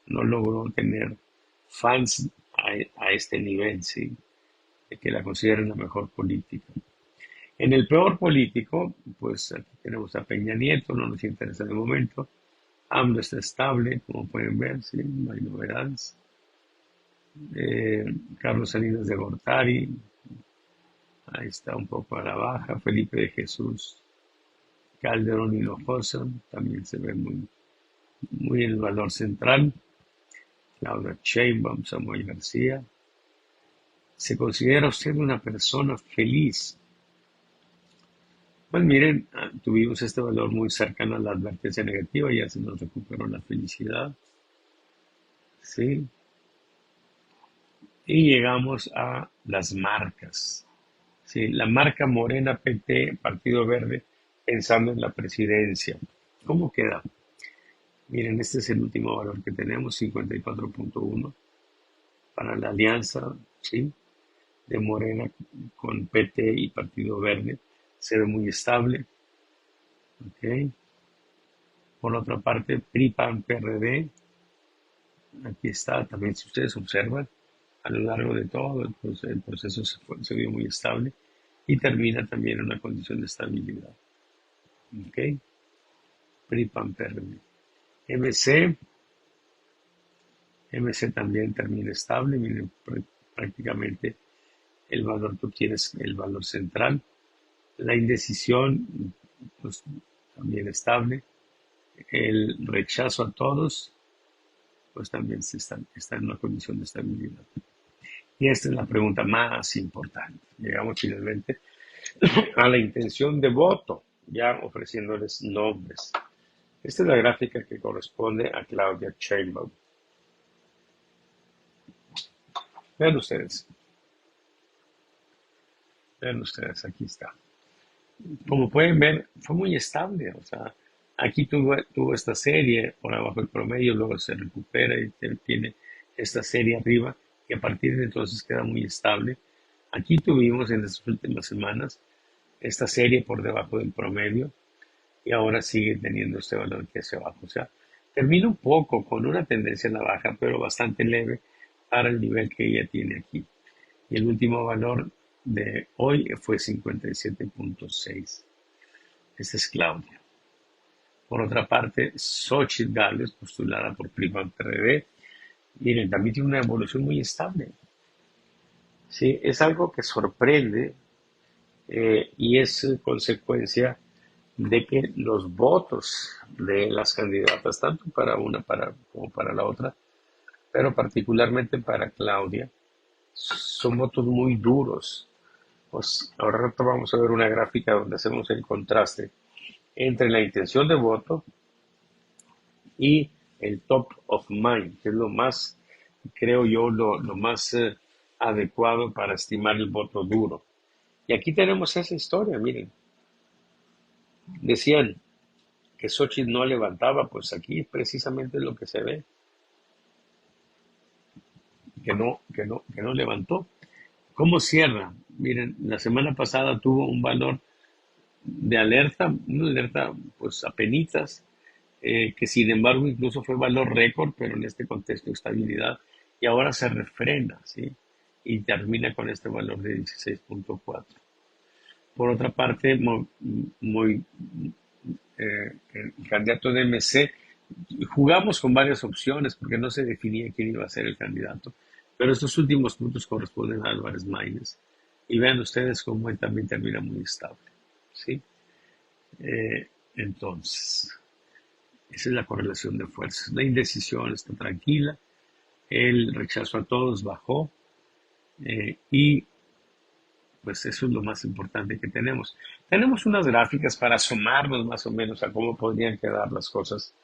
no logró tener fans a este nivel, ¿sí? De que la consideren la mejor política. En el peor político, pues aquí tenemos a Peña Nieto, no nos interesa de momento. AMLO está estable, como pueden ver, ¿sí? No hay novedades. Carlos Salinas de Gortari, ahí está un poco a la baja. Felipe de Jesús Calderón Hinojosa, también se ve muy en el valor central. Claudia Sheinbaum, Samuel García. ¿Se considera usted una persona feliz? Pues miren, tuvimos este valor muy cercano a la advertencia negativa, ya se nos recuperó la felicidad. ¿sí? Y llegamos a las marcas, ¿sí? La marca Morena, PT, Partido Verde, pensando en la presidencia. ¿Cómo queda? Miren, este es el último valor que tenemos, 54.1 para la alianza, ¿sí? De Morena con PT y Partido Verde. Se ve muy estable, ¿ok? Por otra parte, PRI, PAN, PRD, aquí está, también si ustedes observan, a lo largo de todo el proceso se vio muy estable y termina también en una condición de estabilidad, ¿ok? PRI, PAN, PRD. MC, MC también termina estable, miren, prácticamente el valor que obtienes, el valor central. La indecisión, pues también estable. El rechazo a todos, pues también está en una condición de estabilidad. Y esta es la pregunta más importante. Llegamos finalmente a la intención de voto, ya ofreciéndoles nombres. Esta es la gráfica que corresponde a Claudia Sheinbaum. Vean ustedes, aquí está. Como pueden ver, fue muy estable. O sea, aquí tuvo esta serie por abajo del promedio, luego se recupera y tiene esta serie arriba, y a partir de entonces queda muy estable. Aquí tuvimos en las últimas semanas esta serie por debajo del promedio y ahora sigue teniendo este valor aquí hacia abajo. O sea, termina un poco con una tendencia a la baja, pero bastante leve para el nivel que ella tiene aquí. Y el último valor de hoy fue 57.6. Esta es Claudia. Por otra parte, Xochitl Gálvez, postulada por PRI-PAN-PRD, miren, también tiene una evolución muy estable. ¿Sí? Es algo que sorprende y es consecuencia de que los votos de las candidatas, tanto para una como para la otra, pero particularmente para Claudia, son votos muy duros. Pues ahora vamos a ver una gráfica donde hacemos el contraste entre la intención de voto y el top of mind, que es lo más, creo yo, lo más adecuado para estimar el voto duro. Y aquí tenemos esa historia, miren. Decían que Xochitl no levantaba, pues aquí precisamente es lo que se ve, que no levantó. ¿Cómo cierra? Miren, la semana pasada tuvo un valor de alerta, una alerta pues apenitas, que sin embargo incluso fue valor récord, pero en este contexto de estabilidad, y ahora se refrena, ¿sí? Y termina con este valor de 16.4. Por otra parte, el candidato de MC, jugamos con varias opciones porque no se definía quién iba a ser el candidato, pero estos últimos puntos corresponden a Álvarez Maínez. Y vean ustedes cómo él también termina muy estable, ¿sí? Entonces, esa es la correlación de fuerzas. La indecisión está tranquila, el rechazo a todos bajó y pues eso es lo más importante que tenemos. Tenemos unas gráficas para asomarnos más o menos a cómo podrían quedar las cosas.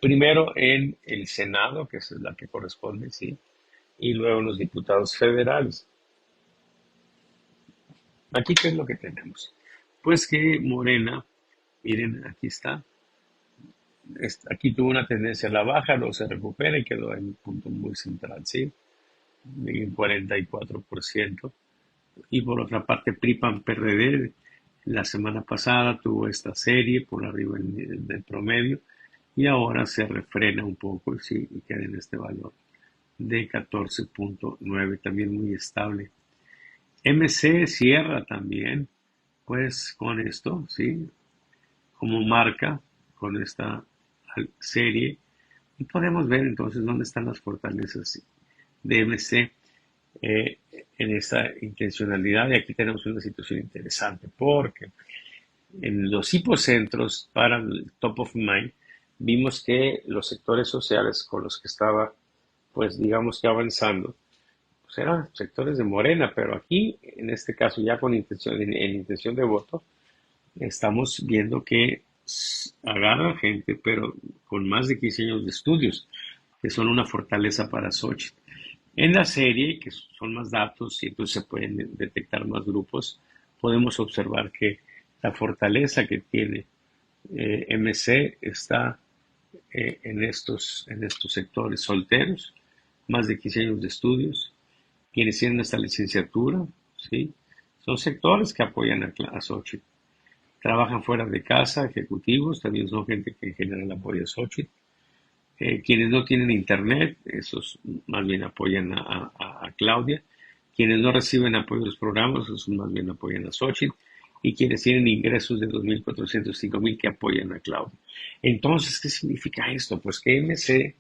Primero en el Senado, que es la que corresponde, ¿sí? Y luego los diputados federales. Aquí, ¿qué es lo que tenemos? Pues que Morena, miren, aquí está. Aquí tuvo una tendencia a la baja, luego se recupera y quedó en un punto muy central, ¿sí? En 44%. Y por otra parte, PRI-PAN-PRD, la semana pasada tuvo esta serie por arriba del promedio y ahora se refrena un poco, ¿sí? Y queda en este valor de 14.9, también muy estable. MC cierra también, pues con esto, ¿sí? Como marca, con esta serie. Y podemos ver entonces dónde están las fortalezas de MC en esta intencionalidad. Y aquí tenemos una situación interesante porque en los hipocentros para el top of mind vimos que los sectores sociales con los que estaba, pues digamos que avanzando, pues eran sectores de Morena, pero aquí, en este caso, ya con intención, en intención de voto, estamos viendo que agarra gente, pero con más de 15 años de estudios, que son una fortaleza para Xochitl. En la serie, que son más datos y entonces se pueden detectar más grupos, podemos observar que la fortaleza que tiene MC está en estos sectores solteros, más de 15 años de estudios, quienes tienen esta licenciatura, ¿sí? Son sectores que apoyan a Xochitl. Trabajan fuera de casa, ejecutivos, también son gente que en general apoya a Xochitl. Quienes no tienen internet, esos más bien apoyan a Claudia. Quienes no reciben apoyo de los programas, esos más bien apoyan a Xochitl. Y quienes tienen ingresos de 2.400, 5.000 que apoyan a Claudia. Entonces, ¿qué significa esto? Pues que MC,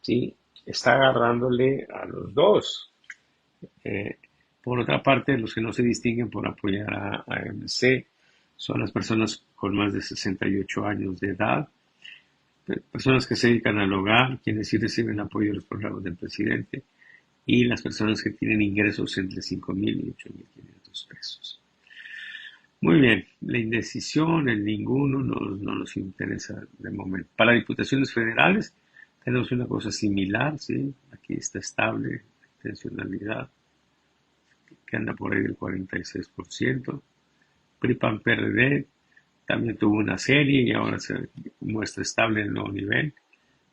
¿sí?, está agarrándole a los dos. Eh, por otra parte, los que no se distinguen por apoyar a MC son las personas con más de 68 años de edad, personas que se dedican al hogar, quienes sí reciben apoyo de los programas del presidente, y las personas que tienen ingresos entre 5.000 y 8.500 pesos. Muy bien, la indecisión, el ninguno, no nos interesa de momento. Para diputaciones federales tenemos una cosa similar, ¿sí? Aquí está estable la intencionalidad, que anda por ahí del 46%. PRI-PAN-PRD también tuvo una serie y ahora se muestra estable en el nuevo nivel,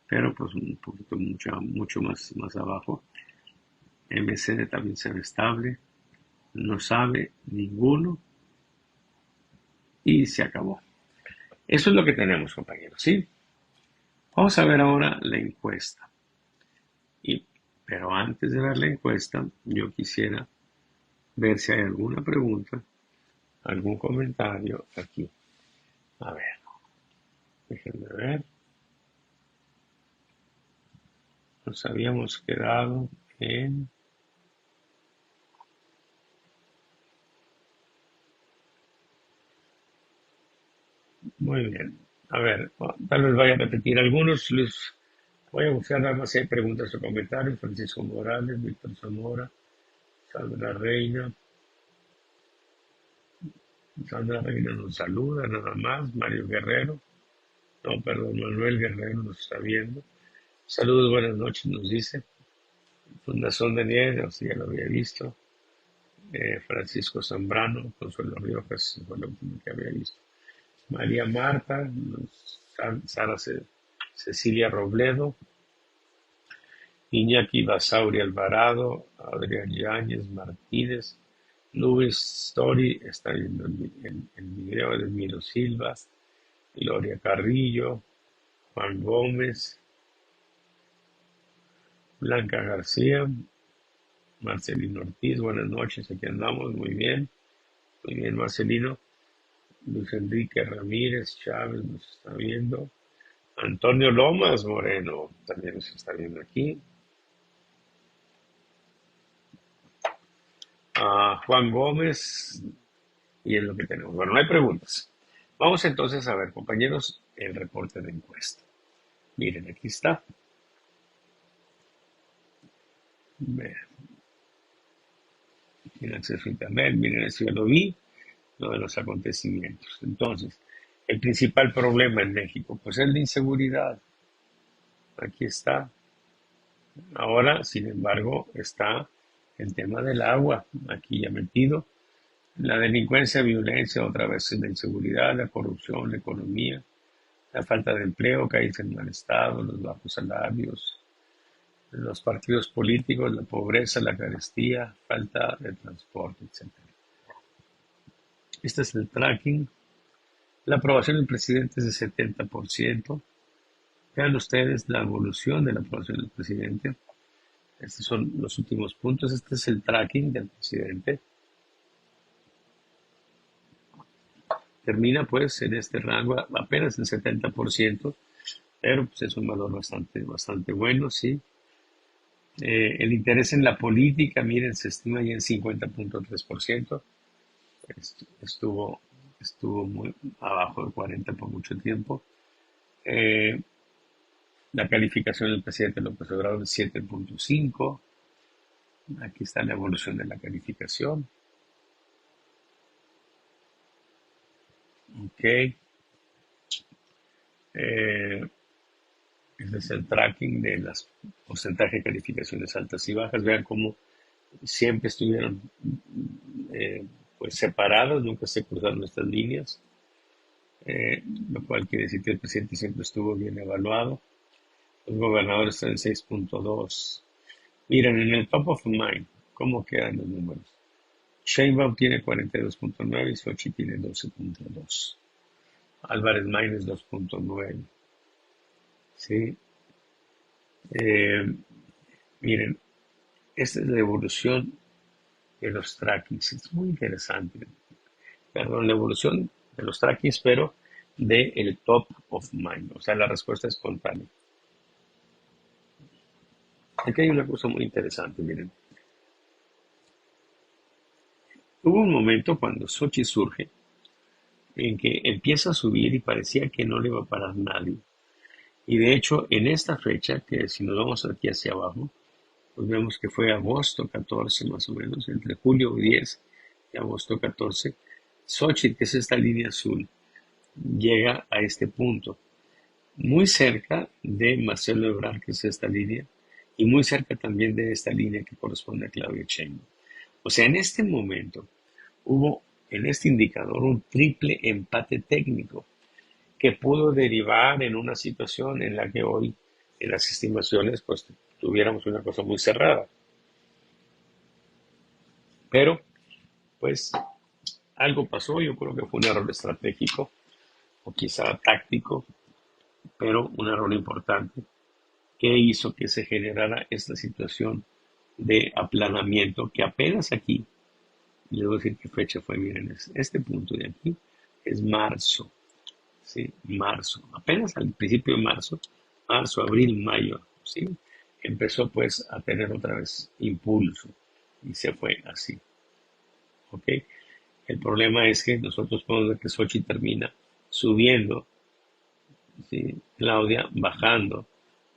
pero pues un poquito mucho más abajo. MCD también se ve estable, no sabe ninguno y se acabó. Eso es lo que tenemos, compañeros, ¿sí? Vamos a ver ahora la encuesta. Pero antes de ver la encuesta, yo quisiera ver si hay alguna pregunta, algún comentario aquí. A ver, déjenme ver. Nos habíamos quedado en... Muy bien. A ver, tal vez vaya a repetir algunos. Voy a buscar nada más si hay preguntas o comentarios. Francisco Morales, Víctor Zamora, Sandra Reina. Sandra Reina nos saluda, nada más. Mario Guerrero. No, perdón, Manuel Guerrero nos está viendo. Saludos, buenas noches, nos dice. Fundación de Nieve, ya lo había visto. Francisco Zambrano, Consuelo Riojas, fue lo último que había visto. María Marta, Sara Cecilia Robledo, Iñaki Basauri Alvarado, Adrián Yáñez Martínez, Luis Story, está viendo el video de Miro Silva, Gloria Carrillo, Juan Gómez, Blanca García, Marcelino Ortiz, buenas noches, aquí andamos, muy bien, Marcelino. Luis Enrique Ramírez Chávez nos está viendo. Antonio Lomas Moreno también nos está viendo aquí. Juan Gómez, y es lo que tenemos. Bueno, no hay preguntas. Vamos entonces a ver, compañeros, el reporte de encuesta. Miren, aquí está. Vean. Tiene acceso a internet, miren, eso ya lo vi, lo de los acontecimientos. Entonces, el principal problema en México, pues es la inseguridad. Aquí está. Ahora, sin embargo, está el tema del agua, aquí ya metido. La delincuencia, violencia, otra vez la inseguridad, la corrupción, la economía, la falta de empleo, caída en mal estado, los bajos salarios, los partidos políticos, la pobreza, la carestía, falta de transporte, etc. Este es el tracking. La aprobación del presidente es de 70%. Vean ustedes la evolución de la aprobación del presidente. Estos son los últimos puntos. Este es el tracking del presidente. Termina pues en este rango apenas el 70%, pero pues es un valor bastante bueno, ¿sí? El interés en la política, miren, se estima ya en 50.3%. Estuvo muy abajo de 40 por mucho tiempo. La calificación del presidente López Obrador es 7.5. Aquí está la evolución de la calificación. Ok. Ese es el tracking de las porcentaje de calificaciones altas y bajas. Vean cómo siempre estuvieron pues separadas, nunca se cruzaron estas líneas, lo cual quiere decir que el presidente siempre estuvo bien evaluado. Los gobernadores están en 6.2. Miren, en el top of mind, ¿cómo quedan los números? Sheinbaum tiene 42.9 y Xochitl tiene 12.2. Álvarez Maínez 2.9. ¿Sí? Miren, esta es la evolución de los trackings. Es muy interesante. Perdón, la evolución de los trackings, pero de el top of mind. O sea, la respuesta espontánea. Aquí hay una cosa muy interesante, miren. Hubo un momento cuando Xochitl surge en que empieza a subir y parecía que no le iba a parar nadie. Y de hecho, en esta fecha, que si nos vamos aquí hacia abajo, pues vemos que fue agosto 14 más o menos, entre julio 10 y agosto 14, Xochitl, que es esta línea azul, llega a este punto, muy cerca de Marcelo Ebrard, que es esta línea, y muy cerca también de esta línea que corresponde a Claudia Sheinbaum. O sea, en este momento hubo en este indicador un triple empate técnico que pudo derivar en una situación en la que hoy en las estimaciones pues tuviéramos una cosa muy cerrada. Pero pues algo pasó, yo creo que fue un error estratégico o quizá táctico, pero un error importante que hizo que se generara esta situación de aplanamiento que apenas aquí, les voy a decir qué fecha fue, miren, este punto de aquí es marzo, ¿sí? Marzo, apenas al principio de marzo, abril, mayo, ¿sí? Empezó pues a tener otra vez impulso y se fue así, ¿ok? El problema es que nosotros podemos ver que Xochitl termina subiendo, ¿sí? Claudia bajando,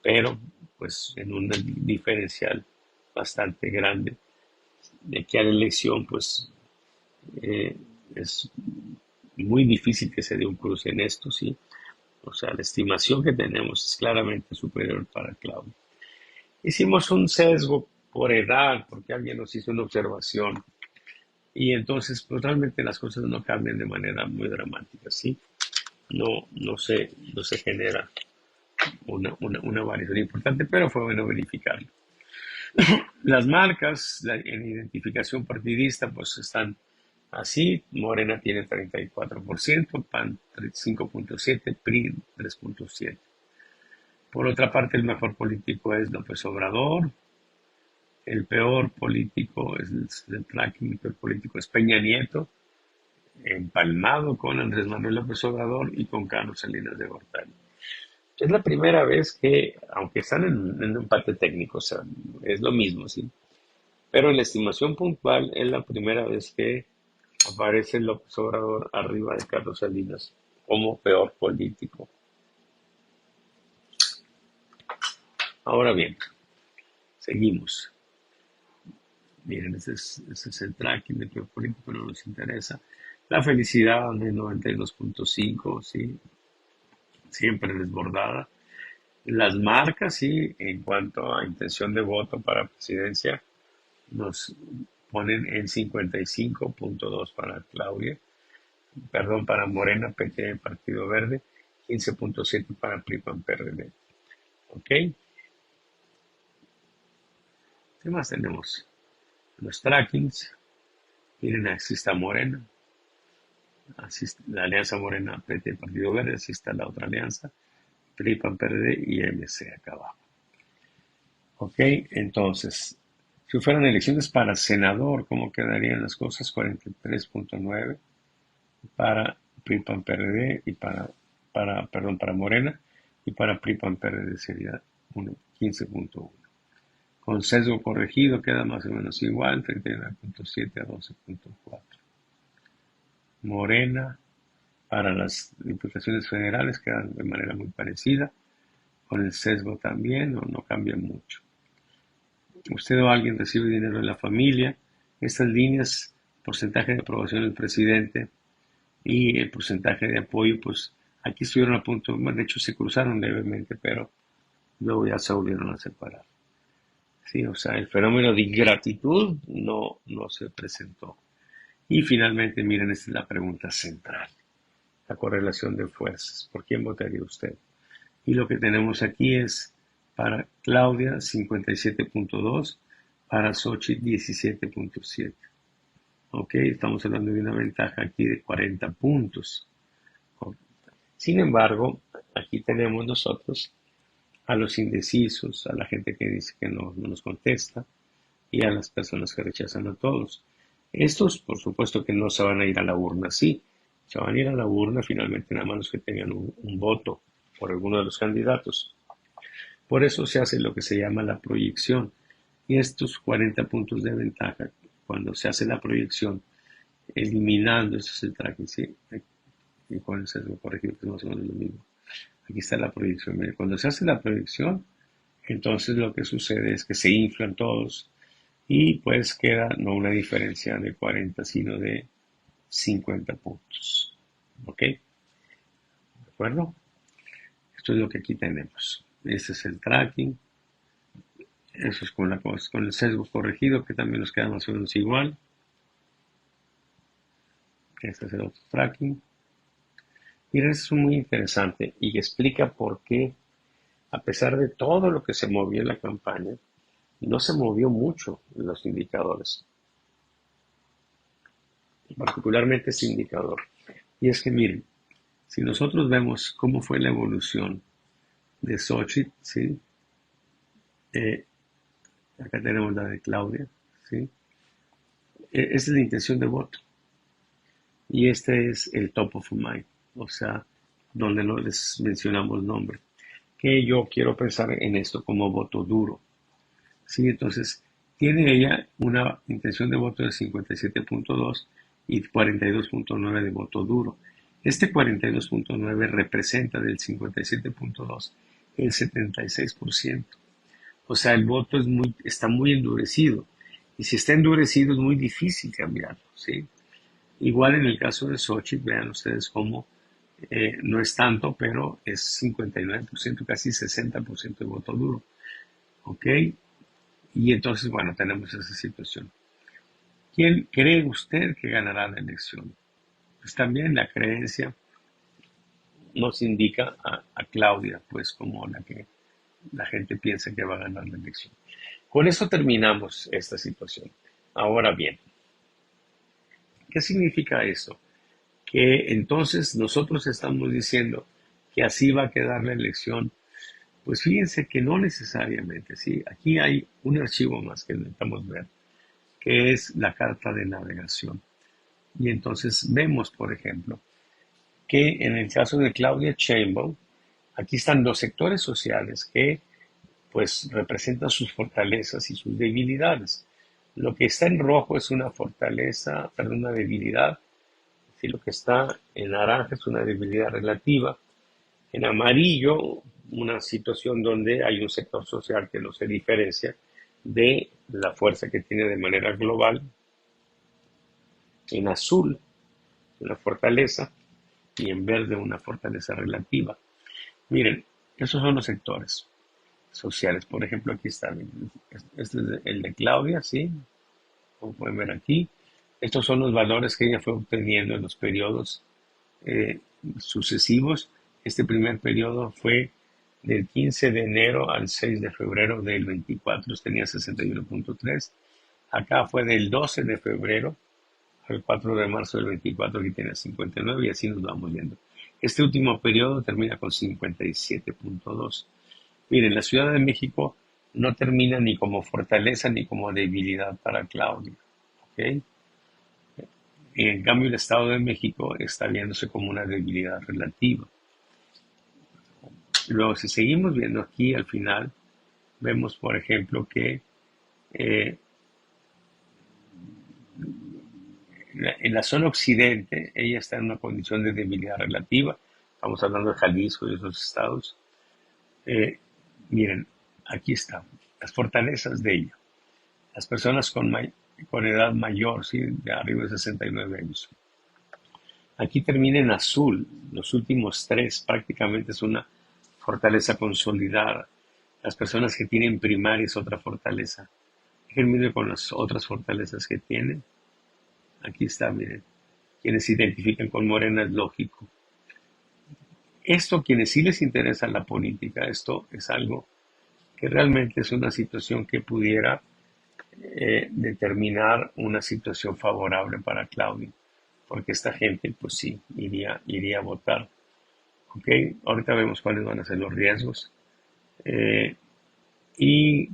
pero pues en un diferencial bastante grande. De aquí a la elección, pues es muy difícil que se dé un cruce en esto, ¿sí? O sea, la estimación que tenemos es claramente superior para Claudia. Hicimos un sesgo por edad, porque alguien nos hizo una observación, y entonces pues realmente las cosas no cambian de manera muy dramática, ¿sí? No se genera una variación importante, pero fue bueno verificarlo. Las marcas en identificación partidista pues están así. Morena tiene 34%, PAN 5.7%, PRI 3.7%. Por otra parte, el mejor político es López Obrador. El peor político es el tracking, el peor político es Peña Nieto, empalmado con Andrés Manuel López Obrador y con Carlos Salinas de Gortari. Es la primera vez que, aunque están en un empate técnico, o sea, es lo mismo, ¿sí? Pero en la estimación puntual es la primera vez que aparece López Obrador arriba de Carlos Salinas como peor político. Ahora bien, seguimos. Miren, ese es el tracking de peor político, no nos interesa. La felicidad de 92.5, ¿sí? Siempre desbordada. Las marcas, sí, en cuanto a intención de voto para presidencia, nos ponen en 55.2 para Claudia, perdón, para Morena, PT, Partido Verde, 15.7 para PRI, PAN, PRD. ¿Ok? ¿Qué más tenemos? Los trackings. Miren, así está Morena. Así está la alianza Morena, PT, Partido Verde. Así está la otra alianza. PRI, PAN, PRD y MC acá abajo. Ok, entonces, si fueran elecciones para senador, ¿cómo quedarían las cosas? 43.9 para PRI, PAN, PRD y para Morena, y para PRI, PAN, PRD sería 15.1. Con sesgo corregido queda más o menos igual, 39.7 a 12.4. Morena, para las diputaciones federales quedan de manera muy parecida, con el sesgo también, no cambia mucho. Usted o alguien recibe dinero de la familia, estas líneas, porcentaje de aprobación del presidente y el porcentaje de apoyo, pues aquí estuvieron a punto, de hecho se cruzaron levemente, pero luego ya se volvieron a separar. Sí, o sea, el fenómeno de ingratitud no se presentó. Y finalmente, miren, esta es la pregunta central, la correlación de fuerzas. ¿Por quién votaría usted? Y lo que tenemos aquí es para Claudia 57.2, para Xochitl 17.7. Ok, estamos hablando de una ventaja aquí de 40 puntos. Sin embargo, aquí tenemos nosotros a los indecisos, a la gente que dice que no nos contesta y a las personas que rechazan a todos. Estos, por supuesto que no se van a ir a la urna, sí, se van a ir a la urna finalmente nada más los que tengan un voto por alguno de los candidatos. Por eso se hace lo que se llama la proyección. Y estos 40 puntos de ventaja, cuando se hace la proyección, eliminando, eso es el tracking, ¿sí? Y con el sesgo corregido, que es más o menos lo mismo. Aquí está la proyección. Miren, cuando se hace la proyección, entonces lo que sucede es que se inflan todos y pues queda no una diferencia de 40, sino de 50 puntos. ¿Ok? ¿De acuerdo? Esto es lo que aquí tenemos. Este es el tracking. Eso es con el sesgo corregido, que también nos queda más o menos igual. Este es el otro tracking. Miren, esto es muy interesante y explica por qué, a pesar de todo lo que se movió en la campaña, no se movió mucho en los indicadores, particularmente este indicador. Y es que miren, si nosotros vemos cómo fue la evolución de Xochitl, ¿sí? Acá tenemos la de Claudia, ¿sí? Esta es la intención de voto. Y este es el top of mind, o sea, donde no les mencionamos nombre. Que yo quiero pensar en esto como voto duro. ¿Sí? Entonces, tiene ella una intención de voto de 57.2 y 42.9 de voto duro. Este 42.9 representa del 57.2 el 76%. O sea, el voto está muy endurecido. Y si está endurecido es muy difícil cambiarlo, ¿sí? Igual en el caso de Xochitl, vean ustedes cómo no es tanto, pero es 59%, casi 60% de voto duro. ¿Ok? Y entonces, bueno, tenemos esa situación. ¿Quién cree usted que ganará la elección? Pues también la creencia nos indica a Claudia, pues como la que la gente piensa que va a ganar la elección. Con eso terminamos esta situación. Ahora bien, ¿qué significa esto? Que entonces nosotros estamos diciendo que así va a quedar la elección. Pues fíjense que no necesariamente, ¿sí? Aquí hay un archivo más que necesitamos ver, que es la carta de navegación. Y entonces vemos, por ejemplo, que en el caso de Claudia Sheinbaum, aquí están los sectores sociales que pues representan sus fortalezas y sus debilidades. Lo que está en rojo es una fortaleza, perdón, una debilidad. Si lo que está en naranja es una debilidad relativa. En amarillo, una situación donde hay un sector social que no se diferencia de la fuerza que tiene de manera global. En azul, una fortaleza, y en verde, una fortaleza relativa. Miren, esos son los sectores sociales. Por ejemplo, aquí está, este es el de Claudia, ¿sí? Como pueden ver aquí. Estos son los valores que ella fue obteniendo en los periodos sucesivos. Este primer periodo fue del 15 de enero al 6 de febrero del 24, tenía 61.3. Acá fue del 12 de febrero al 4 de marzo del 24, que tiene 59, y así nos vamos viendo. Este último periodo termina con 57.2. Miren, la Ciudad de México no termina ni como fortaleza ni como debilidad para Claudia. ¿Ok? Y en cambio, el Estado de México está viéndose como una debilidad relativa. Luego, si seguimos viendo aquí al final, vemos, por ejemplo, que en la zona occidente ella está en una condición de debilidad relativa. Estamos hablando de Jalisco y esos estados. Miren, aquí están las fortalezas de ella. Las personas con edad mayor, ¿sí? De arriba de 69 años. Aquí termina en azul. Los últimos tres prácticamente es una fortaleza consolidada. Las personas que tienen primaria es otra fortaleza. Déjenme ver con las otras fortalezas que tienen. Aquí está, miren. Quienes se identifican con Morena es lógico. Esto, quienes sí les interesa la política, esto es algo que realmente es una situación que pudiera determinar una situación favorable para Claudio, porque esta gente, pues sí, iría a votar. ¿Ok? Ahorita vemos cuáles van a ser los riesgos. ¿Y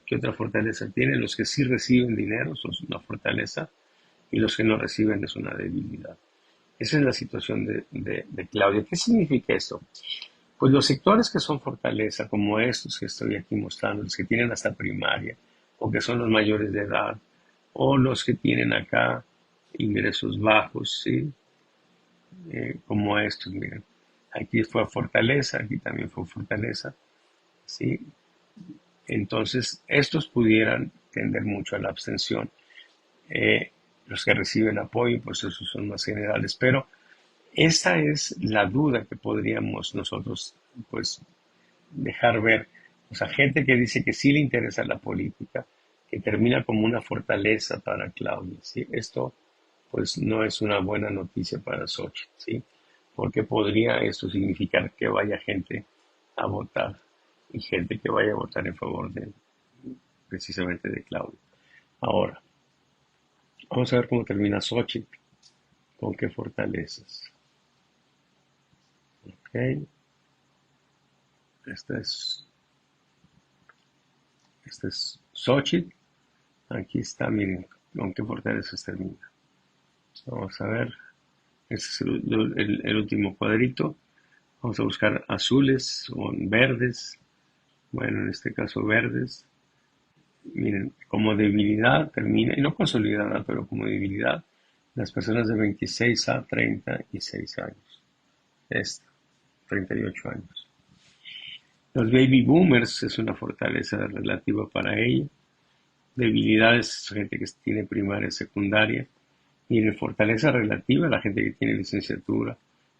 qué otra fortaleza tiene? Los que sí reciben dinero son una fortaleza y los que no reciben es una debilidad. Esa es la situación de Claudia. ¿Qué significa esto? Pues los sectores que son fortaleza, como estos que estoy aquí mostrando, los que tienen hasta primaria, o que son los mayores de edad, o los que tienen acá ingresos bajos, ¿sí? Como estos, miren. Aquí fue fortaleza, aquí también fue fortaleza, ¿sí? Entonces, estos pudieran tender mucho a la abstención. Los que reciben apoyo, pues esos son más generales, pero esa es la duda que podríamos nosotros, pues, dejar ver. O sea, gente que dice que sí le interesa la política, que termina como una fortaleza para Claudia, ¿sí? Esto, pues, no es una buena noticia para Xochitl, ¿sí? Porque podría esto significar que vaya gente a votar y gente que vaya a votar en favor de, precisamente de Claudia. Ahora, vamos a ver cómo termina Xochitl, con qué fortalezas. Ok, esta es, esta es Xochitl. Aquí está, miren, con qué fortalezas termina. Vamos a ver, este es el último cuadrito. Vamos a buscar azules o verdes. Bueno, en este caso verdes. Miren, como debilidad termina, y no consolidada, pero como debilidad, las personas de 26 a 36 años. Esta, 38 años. Los baby boomers es una fortaleza relativa para ella. Debilidades, gente que tiene primaria y secundaria. Miren, fortaleza relativa, la gente que tiene licenciatura.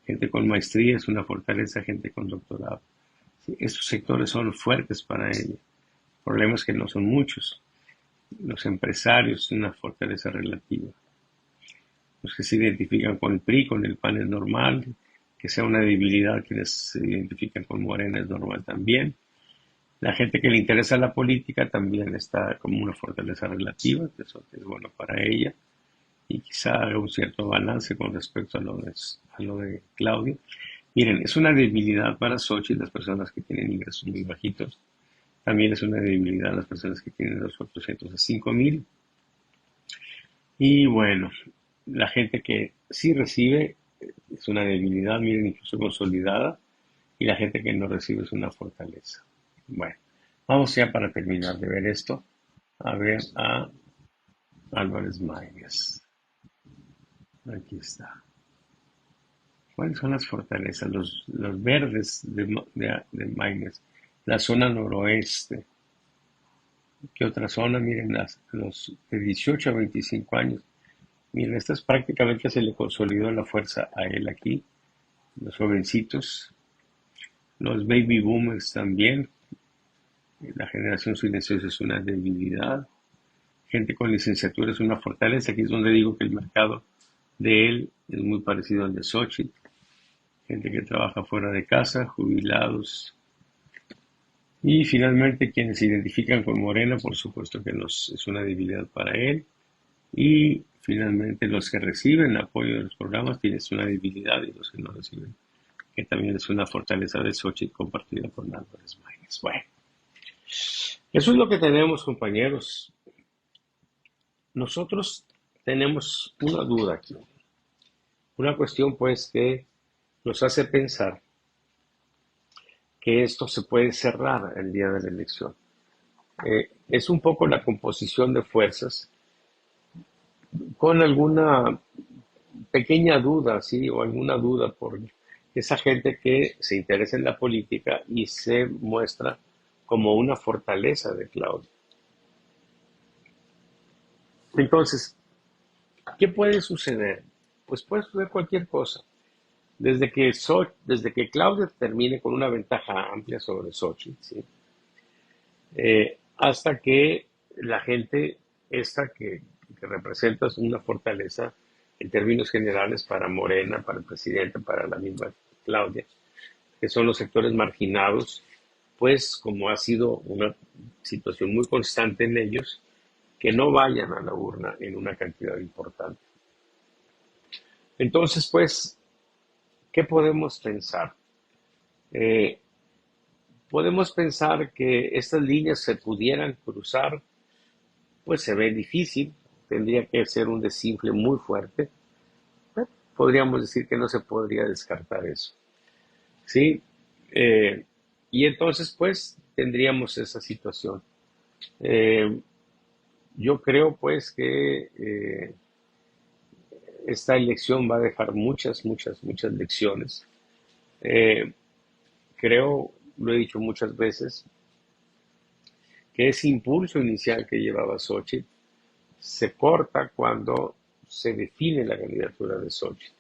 Gente con maestría es una fortaleza, gente con doctorado. Sí, estos sectores son fuertes para ella. El problema es que no son muchos. Los empresarios es una fortaleza relativa. Los que se identifican con el PRI, con el PAN es normal. Que sea una debilidad quienes se identifican con Morena es normal también. La gente que le interesa la política también está como una fortaleza relativa, que eso es bueno para ella. Y quizá haga un cierto balance con respecto a lo de Claudio. Miren, es una debilidad para Xochitl las personas que tienen ingresos muy bajitos. También es una debilidad las personas que tienen los 400 a 5,000. Y bueno, la gente que sí recibe es una debilidad, miren, incluso consolidada. Y la gente que no recibe es una fortaleza. Bueno, vamos ya para terminar de ver esto, a ver a Álvarez Maínez. Aquí está. ¿Cuáles son las fortalezas? Los verdes de Maínez, la zona noroeste. ¿Qué otra zona? Miren, los de 18 a 25 años. Miren, estas prácticamente se le consolidó la fuerza a él aquí. Los jovencitos, los baby boomers también. La generación silenciosa es una debilidad. Gente con licenciatura es una fortaleza. Aquí es donde digo que el mercado de él es muy parecido al de Xochitl. Gente que trabaja fuera de casa, jubilados. Y finalmente quienes se identifican con Morena, por supuesto que es una debilidad para él. Y finalmente los que reciben apoyo de los programas tienen una debilidad y los que no reciben, que también es una fortaleza de Xochitl compartida con Álvarez Maínez. Bueno, eso es lo que tenemos, compañeros. Nosotros tenemos una duda aquí. Una cuestión pues que nos hace pensar que esto se puede cerrar el día de la elección. Es un poco la composición de fuerzas con alguna pequeña duda, ¿sí? O alguna duda por esa gente que se interesa en la política y se muestra como una fortaleza de Claudio. Entonces, ¿qué puede suceder? Pues puede suceder cualquier cosa. Desde que Claudia termine con una ventaja amplia sobre Xochitl, ¿sí? hasta que la gente esta que representa una fortaleza en términos generales para Morena, para el presidente, para la misma Claudia, que son los sectores marginados, pues como ha sido una situación muy constante en ellos, que no vayan a la urna en una cantidad importante. Entonces, pues, ¿qué podemos pensar? Eh, Podemos pensar que estas líneas se pudieran cruzar, pues se ve difícil, tendría que ser un desinfle muy fuerte. Podríamos decir que no se podría descartar eso, ¿sí? Eh, y entonces, pues, tendríamos esa situación. Eh, yo creo, pues, que esta elección va a dejar muchas, muchas, muchas lecciones. Eh, Creo, lo he dicho muchas veces, que ese impulso inicial que llevaba Xochitl se corta cuando se define la candidatura de Xochitl.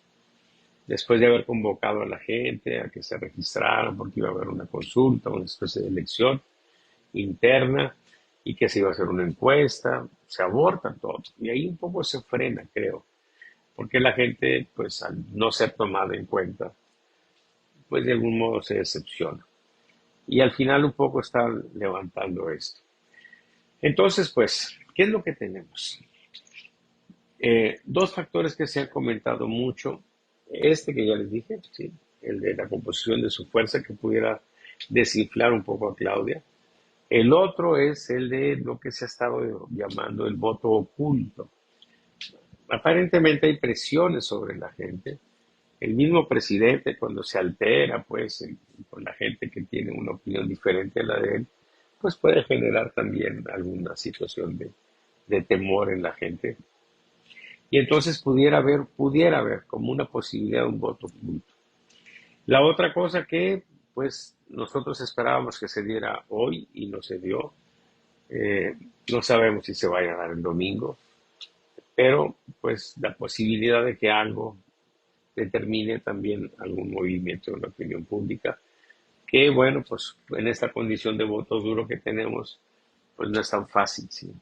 Después de haber convocado a la gente a que se registraran porque iba a haber una consulta, una especie de elección interna y que se iba a hacer una encuesta, se aborta todo. Y ahí un poco se frena, creo, porque la gente, pues al no ser tomada en cuenta, pues de algún modo se decepciona. Y al final un poco están levantando esto. Entonces, pues, ¿qué es lo que tenemos? Dos factores que se han comentado mucho. Este que ya les dije, ¿sí? El de la composición de su fuerza que pudiera desinflar un poco a Claudia. El otro es el de lo que se ha estado llamando el voto oculto. Aparentemente hay presiones sobre la gente. El mismo presidente cuando se altera, pues, con la gente que tiene una opinión diferente a la de él, pues puede generar también alguna situación de temor en la gente. Y entonces pudiera haber como una posibilidad de un voto oculto. La otra cosa que, pues, nosotros esperábamos que se diera hoy y no se dio, eh, no sabemos si se vaya a dar el domingo, pero pues la posibilidad de que algo determine también algún movimiento en la opinión pública, que bueno, pues en esta condición de voto duro que tenemos, pues no es tan fácil, ¿sí?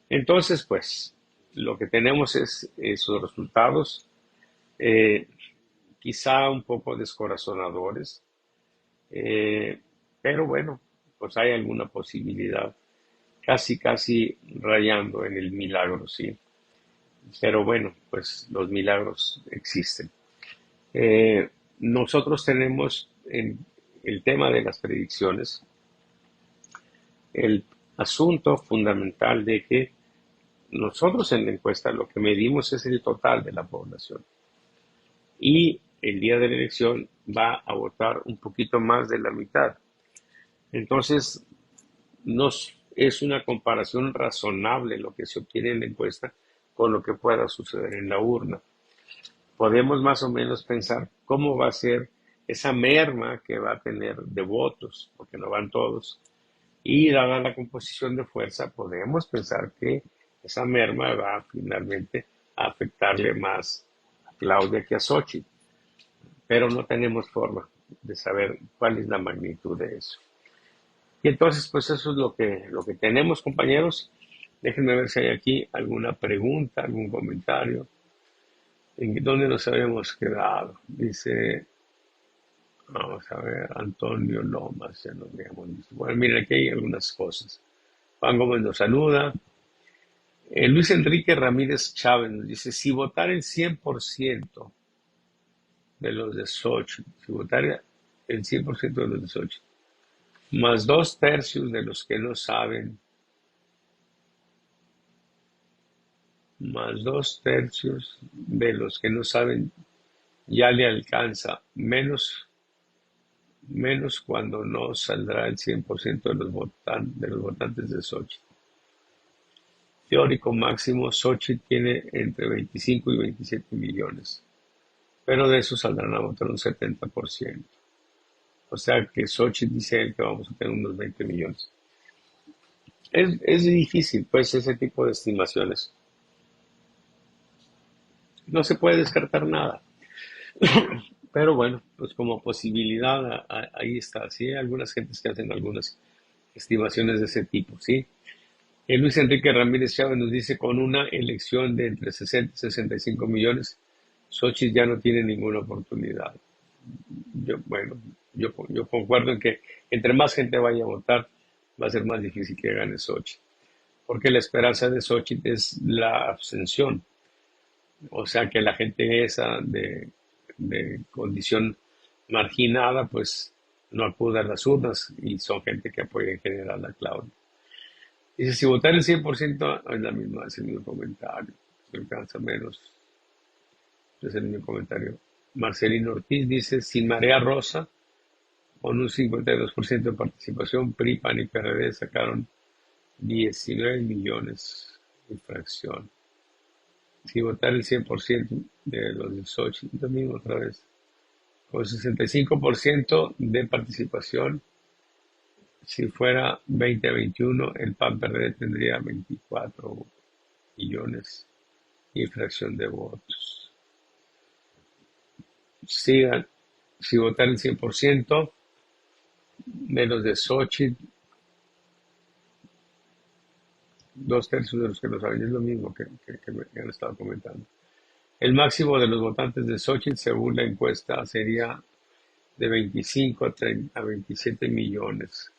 Entonces, pues lo que tenemos es esos resultados, eh, quizá un poco descorazonadores, eh, pero bueno, pues hay alguna posibilidad, casi, casi rayando en el milagro, ¿sí? Pero bueno, pues los milagros existen. Nosotros tenemos en el tema de las predicciones el asunto fundamental de que nosotros en la encuesta lo que medimos es el total de la población y el día de la elección va a votar un poquito más de la mitad. Entonces, es una comparación razonable lo que se obtiene en la encuesta con lo que pueda suceder en la urna. Podemos más o menos pensar cómo va a ser esa merma que va a tener de votos, porque no van todos, y dada la composición de fuerza, podemos pensar que esa merma va finalmente a afectarle más a Claudia que a Xochitl, pero no tenemos forma de saber cuál es la magnitud de eso. Y entonces, pues eso es lo que tenemos, compañeros. Déjenme ver si hay aquí alguna pregunta, algún comentario. ¿En dónde nos habíamos quedado? Dice, vamos a ver, Antonio Lomas, ya nos habíamos visto. Bueno, miren, aquí hay algunas cosas. Juan Gómez nos saluda. Luis Enrique Ramírez Chávez nos dice, si votara el 100% de los de Xochitl, si votara el 100% de los de Xochitl, más 2/3 de los que no saben, más 2/3 de los que no saben, ya le alcanza, menos cuando no saldrá el 100% de los votantes de Xochitl. Teórico máximo, Xochitl tiene entre 25 y 27 millones, pero de eso saldrán a votar un 70%. O sea que Xochitl dice que vamos a tener unos 20 millones. Es difícil, pues, ese tipo de estimaciones. No se puede descartar nada. Pero bueno, pues como posibilidad ahí está. Sí, hay algunas gentes que hacen algunas estimaciones de ese tipo, ¿sí? Luis Enrique Ramírez Chávez nos dice, con una elección de entre 60 y 65 millones, Xochitl ya no tiene ninguna oportunidad. Bueno, yo concuerdo en que entre más gente vaya a votar, va a ser más difícil que gane Xochitl, porque la esperanza de Xochitl es la abstención, o sea que la gente esa de condición marginada, pues no acude a las urnas y son gente que apoya en general a Claudia. Dice, si votar el 100% es el mismo comentario, se alcanza menos, es el mismo comentario. Marcelino Ortiz dice, sin marea rosa, con un 52% de participación, PRI, PAN y PRD sacaron 19 millones de fracción. Si votar el 100% de los de Xochitl, también otra vez, con 65% de participación, si fuera 20 a 21, el PAN-PRD tendría 24 millones y fracción de votos. Si votar el 100% de los de Xochitl, 2/3 de los que lo saben, es lo mismo que me han estado comentando. El máximo de los votantes de Xochitl, según la encuesta, sería de 25 a 27 millones.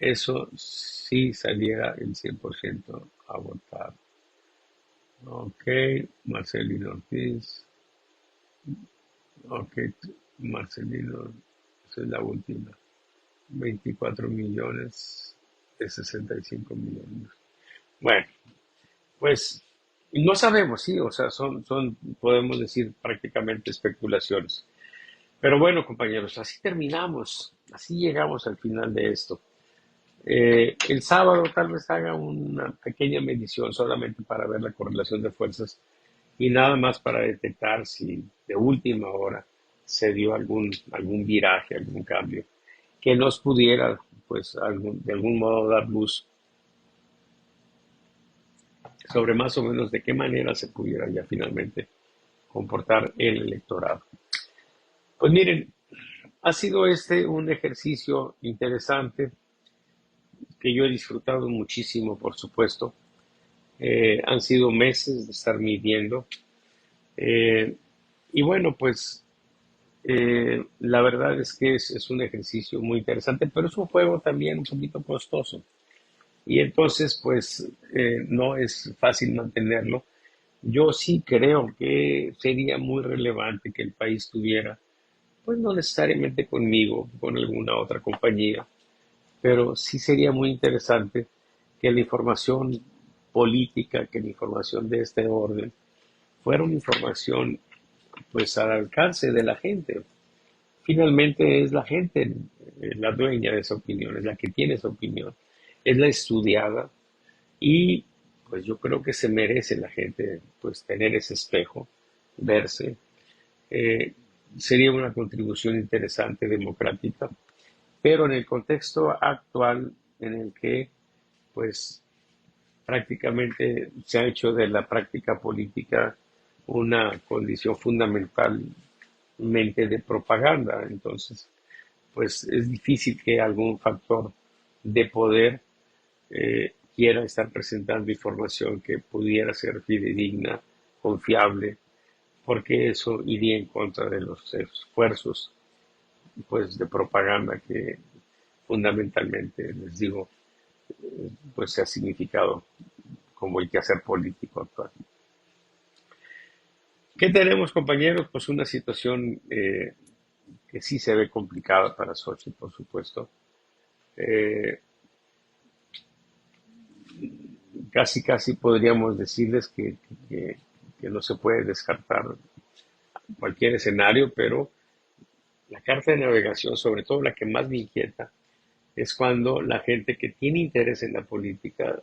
Eso sí saliera el 100% a votar. Ok, Marcelino Ortiz. Ok, Marcelino, esa es la última. 24 millones de 65 millones. Bueno, pues no sabemos, sí, o sea, podemos decir prácticamente especulaciones. Pero bueno, compañeros, así terminamos, así llegamos al final de esto. El sábado tal vez haga una pequeña medición solamente para ver la correlación de fuerzas y nada más para detectar si de última hora se dio algún viraje, algún cambio, que nos pudiera, pues, de algún modo dar luz sobre más o menos de qué manera se pudiera ya finalmente comportar el electorado. Pues miren, ha sido un ejercicio interesante que yo he disfrutado muchísimo, por supuesto. Han sido meses de estar midiendo. Y bueno, pues la verdad es que es un ejercicio muy interesante, pero es un juego también un poquito costoso. Y entonces, pues, no es fácil mantenerlo. Yo sí creo que sería muy relevante que el país tuviera, pues no necesariamente conmigo, con alguna otra compañía, pero sí sería muy interesante que la información política, que la información de este orden, fuera una información pues al alcance de la gente. Finalmente es la gente la dueña de esa opinión, es la que tiene esa opinión, es la estudiada y pues yo creo que se merece la gente pues tener ese espejo, verse. Eh, Sería una contribución interesante, democrática, pero en el contexto actual en el que pues prácticamente se ha hecho de la práctica política una condición fundamentalmente de propaganda. Entonces, pues es difícil que algún factor de poder quiera estar presentando información que pudiera ser fidedigna, confiable, porque eso iría en contra de los esfuerzos pues de propaganda que fundamentalmente, les digo, pues se ha significado como el quehacer político actual. ¿Qué tenemos, compañeros? Pues una situación que sí se ve complicada para Xochitl, por supuesto. Eh, casi podríamos decirles que no se puede descartar cualquier escenario, pero la carta de navegación, sobre todo la que más me inquieta, es cuando la gente que tiene interés en la política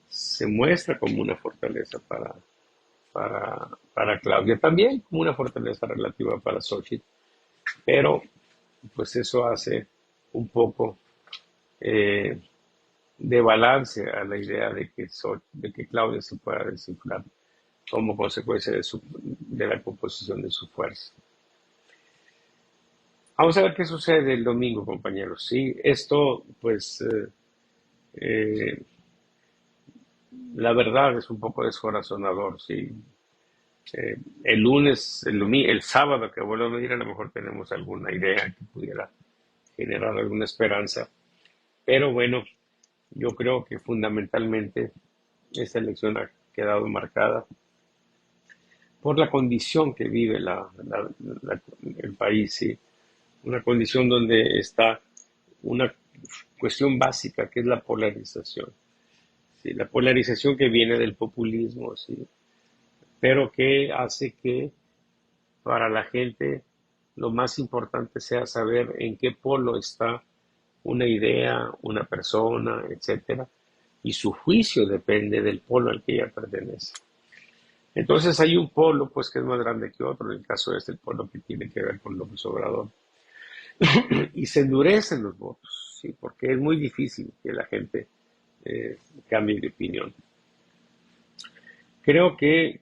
se muestra como una fortaleza para Claudia, también como una fortaleza relativa para Xochitl, pero pues eso hace un poco de balance a la idea de que Claudia se pueda desinflar como consecuencia de la composición de su fuerza. Vamos a ver qué sucede el domingo, compañeros. Sí, esto, pues, eh, la verdad es un poco descorazonador. Sí. El lunes, el sábado que vuelvo a medir, a lo mejor tenemos alguna idea que pudiera generar alguna esperanza. Pero bueno, yo creo que fundamentalmente esta elección ha quedado marcada por la condición que vive el país, ¿sí? Una condición donde está una cuestión básica que es la polarización, ¿sí? La polarización que viene del populismo, ¿sí? Pero que hace que para la gente lo más importante sea saber en qué polo está una idea, una persona, etcétera, y su juicio depende del polo al que ella pertenece. Entonces hay un polo pues que es más grande que otro, en el caso es el polo que tiene que ver con López Obrador, y se endurecen los votos, ¿sí? Porque es muy difícil que la gente cambie de opinión. Creo que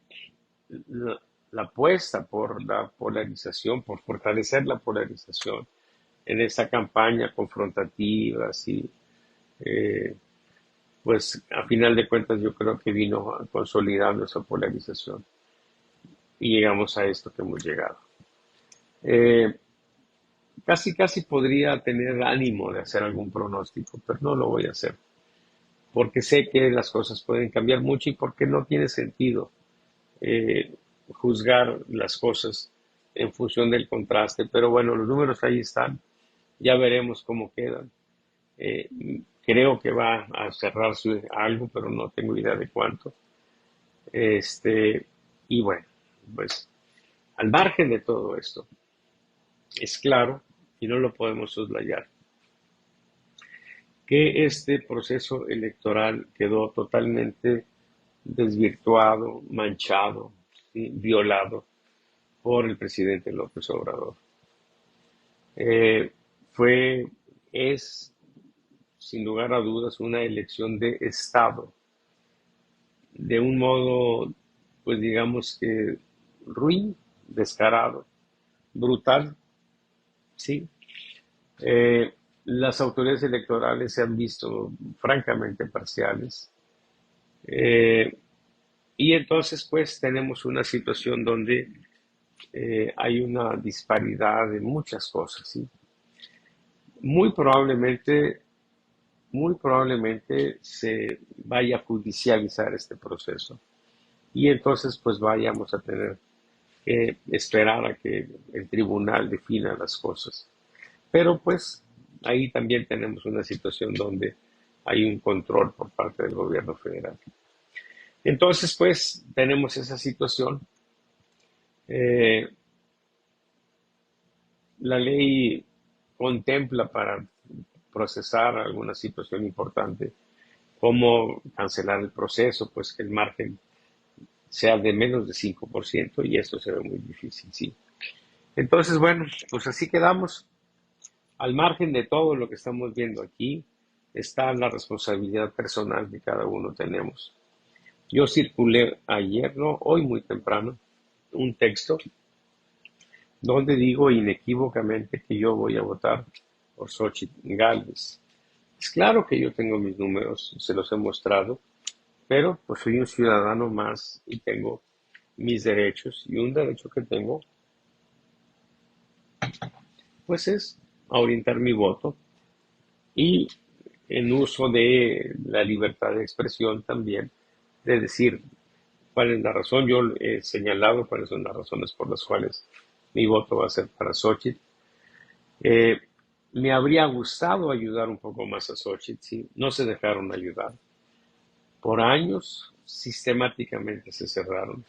la apuesta por la polarización, por fortalecer la polarización en esa campaña confrontativa, ¿sí? Eh, pues a final de cuentas yo creo que vino consolidando esa polarización y llegamos a esto que hemos llegado. Eh, casi podría tener ánimo de hacer algún pronóstico, pero no lo voy a hacer, porque sé que las cosas pueden cambiar mucho y porque no tiene sentido eh, juzgar las cosas en función del contraste. Pero bueno, los números ahí están, ya veremos cómo quedan. Eh, creo que va a cerrarse algo, pero no tengo idea de cuánto. Y bueno, pues al margen de todo esto, es claro, y no lo podemos soslayar, que este proceso electoral quedó totalmente desvirtuado, manchado, ¿sí? Violado por el presidente López Obrador. Eh, fue, es, sin lugar a dudas, una elección de Estado, de un modo, pues digamos que ruin, descarado, brutal, ¿sí? Las autoridades electorales se han visto francamente parciales. Eh, y entonces, pues, tenemos una situación donde hay una disparidad de muchas cosas, ¿sí? Muy probablemente, muy probablemente se vaya a judicializar este proceso. Y entonces, pues, vayamos a tener que esperar a que el tribunal defina las cosas. Pero, pues, ahí también tenemos una situación donde hay un control por parte del gobierno federal. Entonces, pues, tenemos esa situación. Eh, la ley contempla para procesar alguna situación importante, como cancelar el proceso, pues que el margen sea de menos de 5% y esto se ve muy difícil, sí. Entonces, bueno, pues así quedamos. Al margen de todo lo que estamos viendo aquí, está la responsabilidad personal que cada uno tenemos. Yo circulé ayer, no, hoy muy temprano, un texto donde digo inequívocamente que yo voy a votar por Xochitl Gálvez. Es claro que yo tengo mis números, se los he mostrado, pero pues soy un ciudadano más y tengo mis derechos, y un derecho que tengo pues es a orientar mi voto y en uso de la libertad de expresión también, de decir cuál es la razón. Yo he señalado cuáles son las razones por las cuales mi voto va a ser para Xochitl. Eh, Me habría gustado ayudar un poco más a Xochitl, sí, no se dejaron ayudar. Por años sistemáticamente se cerraron.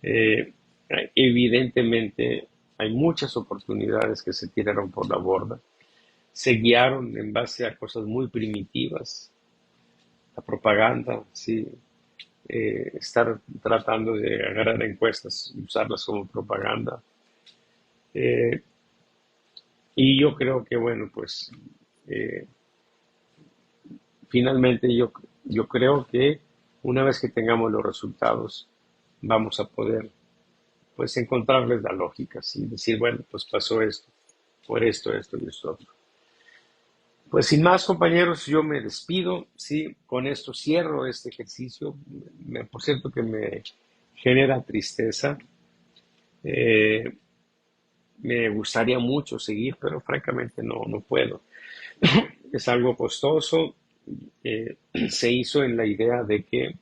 Eh, Evidentemente hay muchas oportunidades que se tiraron por la borda. Se guiaron en base a cosas muy primitivas, la propaganda, sí, estar tratando de agarrar encuestas y usarlas como propaganda. Eh, y yo creo que, bueno, pues eh, finalmente yo creo que una vez que tengamos los resultados, vamos a poder pues encontrarles la lógica, ¿sí? Decir, bueno, pues pasó esto. por esto y esto otro. Pues sin más, compañeros, yo me despido, sí, con esto cierro este ejercicio. Por cierto que me genera tristeza. Eh, Me gustaría mucho seguir, pero francamente no puedo. Es algo costoso. Se hizo en la idea de que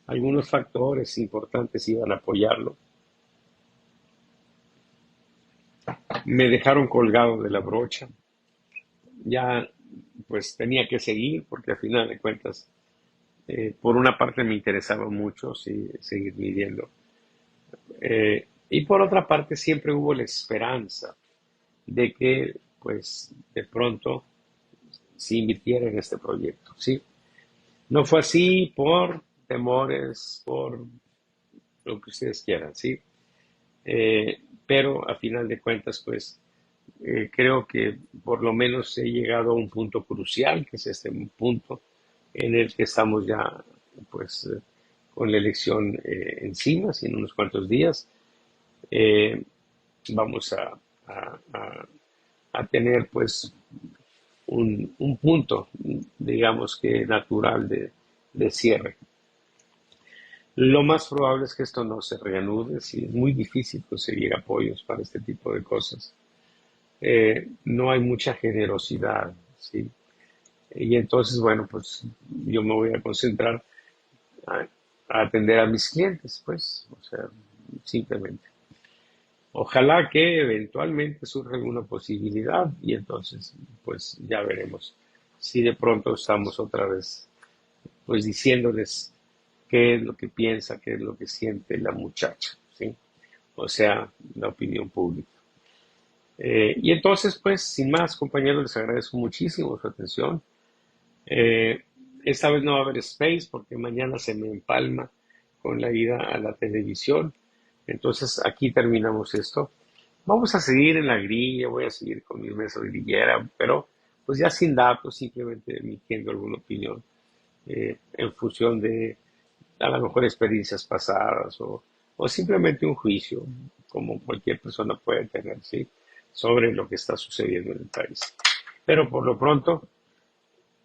algunos factores importantes iban a apoyarlo. Me dejaron colgado de la brocha. Ya pues tenía que seguir porque al final de cuentas, por una parte me interesaba mucho sí, seguir midiendo. Y por otra parte siempre hubo la esperanza de que pues de pronto se invirtiera en este proyecto, ¿sí? No fue así por temores, por lo que ustedes quieran, ¿sí? Pero a final de cuentas, pues creo que por lo menos he llegado a un punto crucial, que es este punto en el que estamos ya, pues, con la elección encima, en unos cuantos días. Eh, Vamos a tener, pues, un punto, digamos que natural de cierre. Lo más probable es que esto no se reanude, sí, es muy difícil conseguir apoyos para este tipo de cosas. No hay mucha generosidad, ¿sí? Y entonces, bueno, pues yo me voy a concentrar a, a atender a mis clientes, pues, o sea, simplemente. Ojalá que eventualmente surja alguna posibilidad y entonces, pues ya veremos si de pronto estamos otra vez, pues diciéndoles qué es lo que piensa, qué es lo que siente la muchacha, ¿sí? O sea, la opinión pública. Y entonces, pues, sin más, compañeros, les agradezco muchísimo su atención. Eh, Esta vez no va a haber space porque mañana se me empalma con la ida a la televisión. Entonces, aquí terminamos esto. Vamos a seguir en la grilla, voy a seguir con mi mesa grillera, pero pues ya sin datos, simplemente emitiendo alguna opinión en función de a lo mejor experiencias pasadas o simplemente un juicio, como cualquier persona puede tener, ¿sí? Sobre lo que está sucediendo en el país. Pero por lo pronto,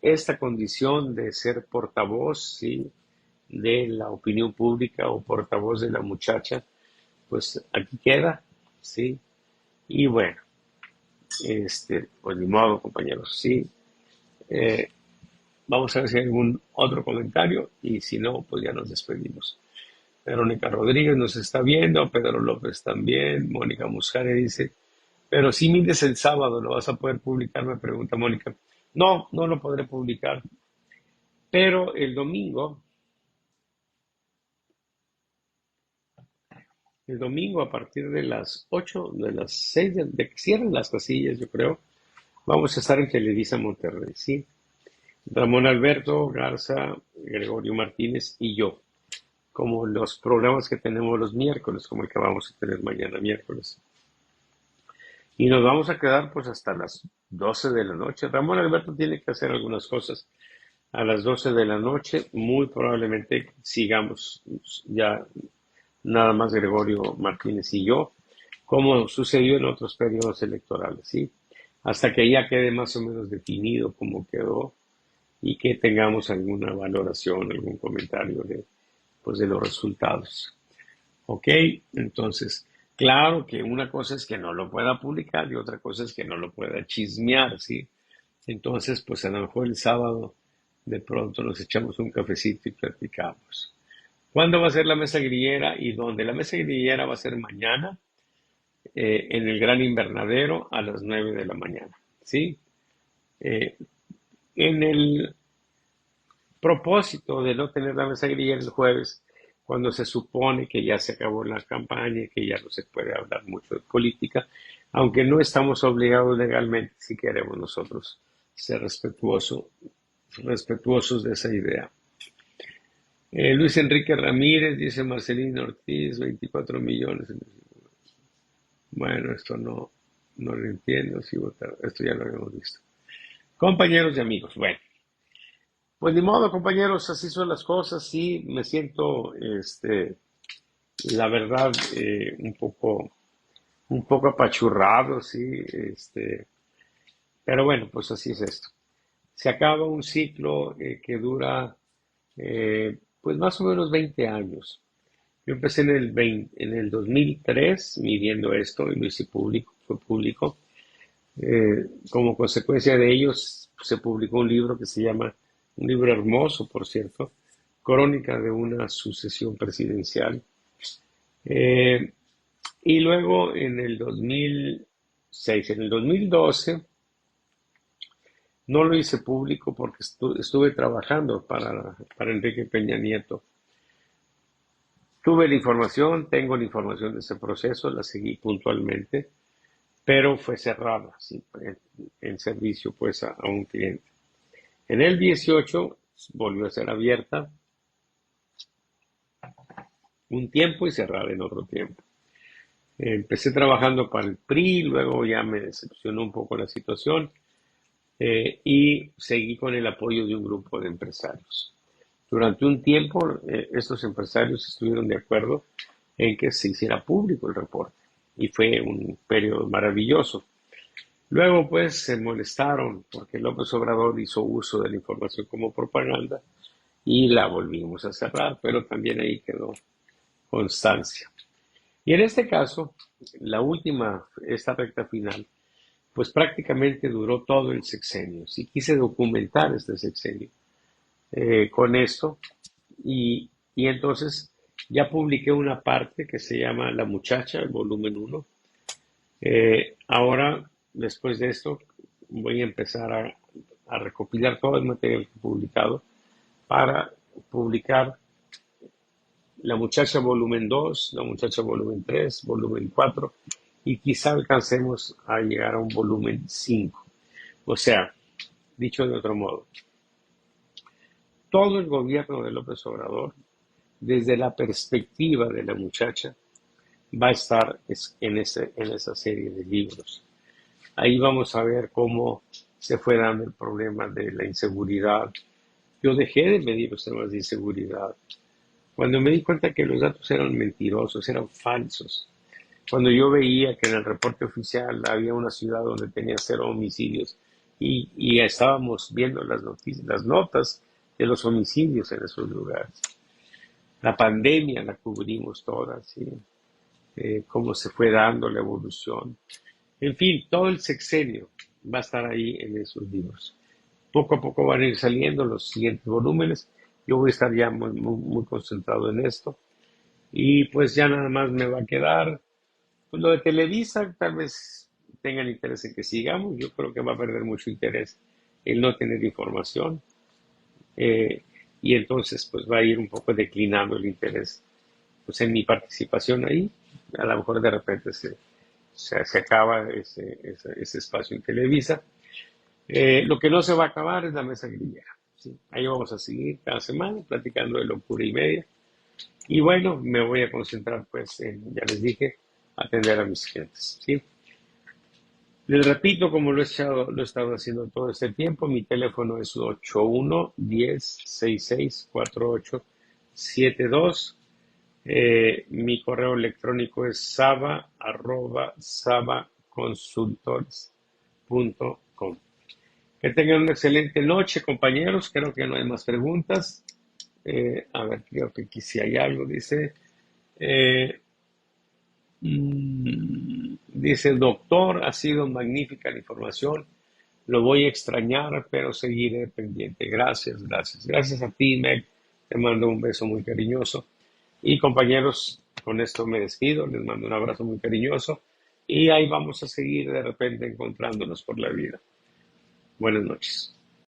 esta condición de ser portavoz, ¿sí? De la opinión pública o portavoz de la muchacha, pues aquí queda, ¿sí? Y bueno, pues ni modo, compañeros, ¿sí? Eh, Vamos a ver si hay algún otro comentario y si no, pues ya nos despedimos. Verónica Rodríguez nos está viendo, Pedro López también, Mónica Muscare dice, pero si mides el sábado, ¿lo vas a poder publicar? Me pregunta Mónica. No, no lo podré publicar, pero el domingo a partir de las 8, de las 6, de que cierren las casillas, yo creo, vamos a estar en Televisa Monterrey, ¿sí? Ramón Alberto Garza, Gregorio Martínez y yo, como los programas que tenemos los miércoles, como el que vamos a tener mañana miércoles. Y nos vamos a quedar pues hasta las 12 de la noche. Ramón Alberto tiene que hacer algunas cosas a las 12 de la noche. Muy probablemente sigamos ya nada más Gregorio Martínez y yo, como sucedió en otros periodos electorales, ¿sí? Hasta que ya quede más o menos definido cómo quedó y que tengamos alguna valoración, algún comentario pues, de los resultados. ¿Ok? Entonces, claro que una cosa es que no lo pueda publicar y otra cosa es que no lo pueda chismear, ¿sí? Entonces, pues a lo mejor el sábado de pronto nos echamos un cafecito y platicamos. ¿Cuándo va a ser la mesa grillera y dónde? La mesa grillera va a ser mañana en el Gran Invernadero a las 9 de la mañana, ¿sí? Eh, en el propósito de no tener la mesa grillera el jueves, cuando se supone que ya se acabó la campaña y que ya no se puede hablar mucho de política, aunque no estamos obligados legalmente si queremos nosotros ser respetuosos de esa idea. Luis Enrique Ramírez dice Marcelino Ortiz, 24 millones. Bueno, esto no lo entiendo, si votar, esto ya lo habíamos visto. Compañeros y amigos, bueno, pues ni modo, compañeros, así son las cosas, sí, me siento, la verdad, un poco un poco apachurrado, sí, pero bueno, pues así es esto. Se acaba un ciclo que dura pues más o menos 20 años. Yo empecé en el 2003 midiendo esto y lo hice público, fue público. Como consecuencia de ellos se publicó un libro que se llama, un libro hermoso, por cierto, Crónica de una sucesión presidencial. Eh, y luego en el 2006, en el 2012, no lo hice público porque estuve trabajando para Enrique Peña Nieto. Tuve la información, tengo la información de ese proceso, la seguí puntualmente, pero fue cerrada, sí, en servicio pues a un cliente. En el 18 volvió a ser abierta un tiempo y cerrada en otro tiempo. Empecé trabajando para el PRI, luego ya me decepcionó un poco la situación y seguí con el apoyo de un grupo de empresarios. Durante un tiempo, estos empresarios estuvieron de acuerdo en que se hiciera público el reporte y fue un periodo maravilloso. Luego, pues, se molestaron porque López Obrador hizo uso de la información como propaganda y la volvimos a cerrar, pero también ahí quedó constancia. Y en este caso, esta recta final, pues prácticamente duró todo el sexenio. Sí quise documentar este sexenio con esto y entonces ya publiqué una parte que se llama La Muchacha, el volumen 1. Ahora, después de esto, voy a empezar a recopilar todo el material que he publicado para publicar La Muchacha volumen 2, La Muchacha volumen 3, volumen 4 y quizá alcancemos a llegar a un volumen 5. O sea, dicho de otro modo, todo el gobierno de López Obrador, desde la perspectiva de la muchacha, va a estar en esa serie de libros. Ahí vamos a ver cómo se fue dando el problema de la inseguridad. Yo dejé de medir los temas de inseguridad cuando me di cuenta que los datos eran mentirosos, eran falsos. Cuando yo veía que en el reporte oficial había una ciudad donde tenía 0 homicidios y estábamos viendo las noticias, las notas de los homicidios en esos lugares. La pandemia la cubrimos toda, ¿sí? Cómo se fue dando la evolución. En fin, todo el sexenio va a estar ahí en esos libros. Poco a poco van a ir saliendo los siguientes volúmenes. Yo voy a estar ya muy concentrado en esto. Y pues ya nada más me va a quedar pues, lo de Televisa. Tal vez tengan interés en que sigamos. Yo creo que va a perder mucho interés el no tener información. Y entonces pues va a ir un poco declinando el interés pues en mi participación ahí. A lo mejor de repente se acaba ese espacio en Televisa. Lo que no se va a acabar es la mesa grillera, ¿sí? Ahí vamos a seguir cada semana platicando de locura y media. Y bueno, me voy a concentrar pues en, ya les dije, atender a mis clientes, ¿sí? Les repito, como lo he estado haciendo todo este tiempo, mi teléfono es 81-10-66-48-72. Mi correo electrónico es saba@sabaconsultores.com. Que tengan una excelente noche, compañeros. Creo que no hay más preguntas. A ver, creo que aquí sí hay algo. Dice, dice, doctor, ha sido magnífica la información. Lo voy a extrañar, pero seguiré pendiente. Gracias, gracias. Gracias a ti, Meg. Te mando un beso muy cariñoso. Y compañeros, con esto me despido. Les mando un abrazo muy cariñoso. Y ahí vamos a seguir de repente encontrándonos por la vida. Buenas noches.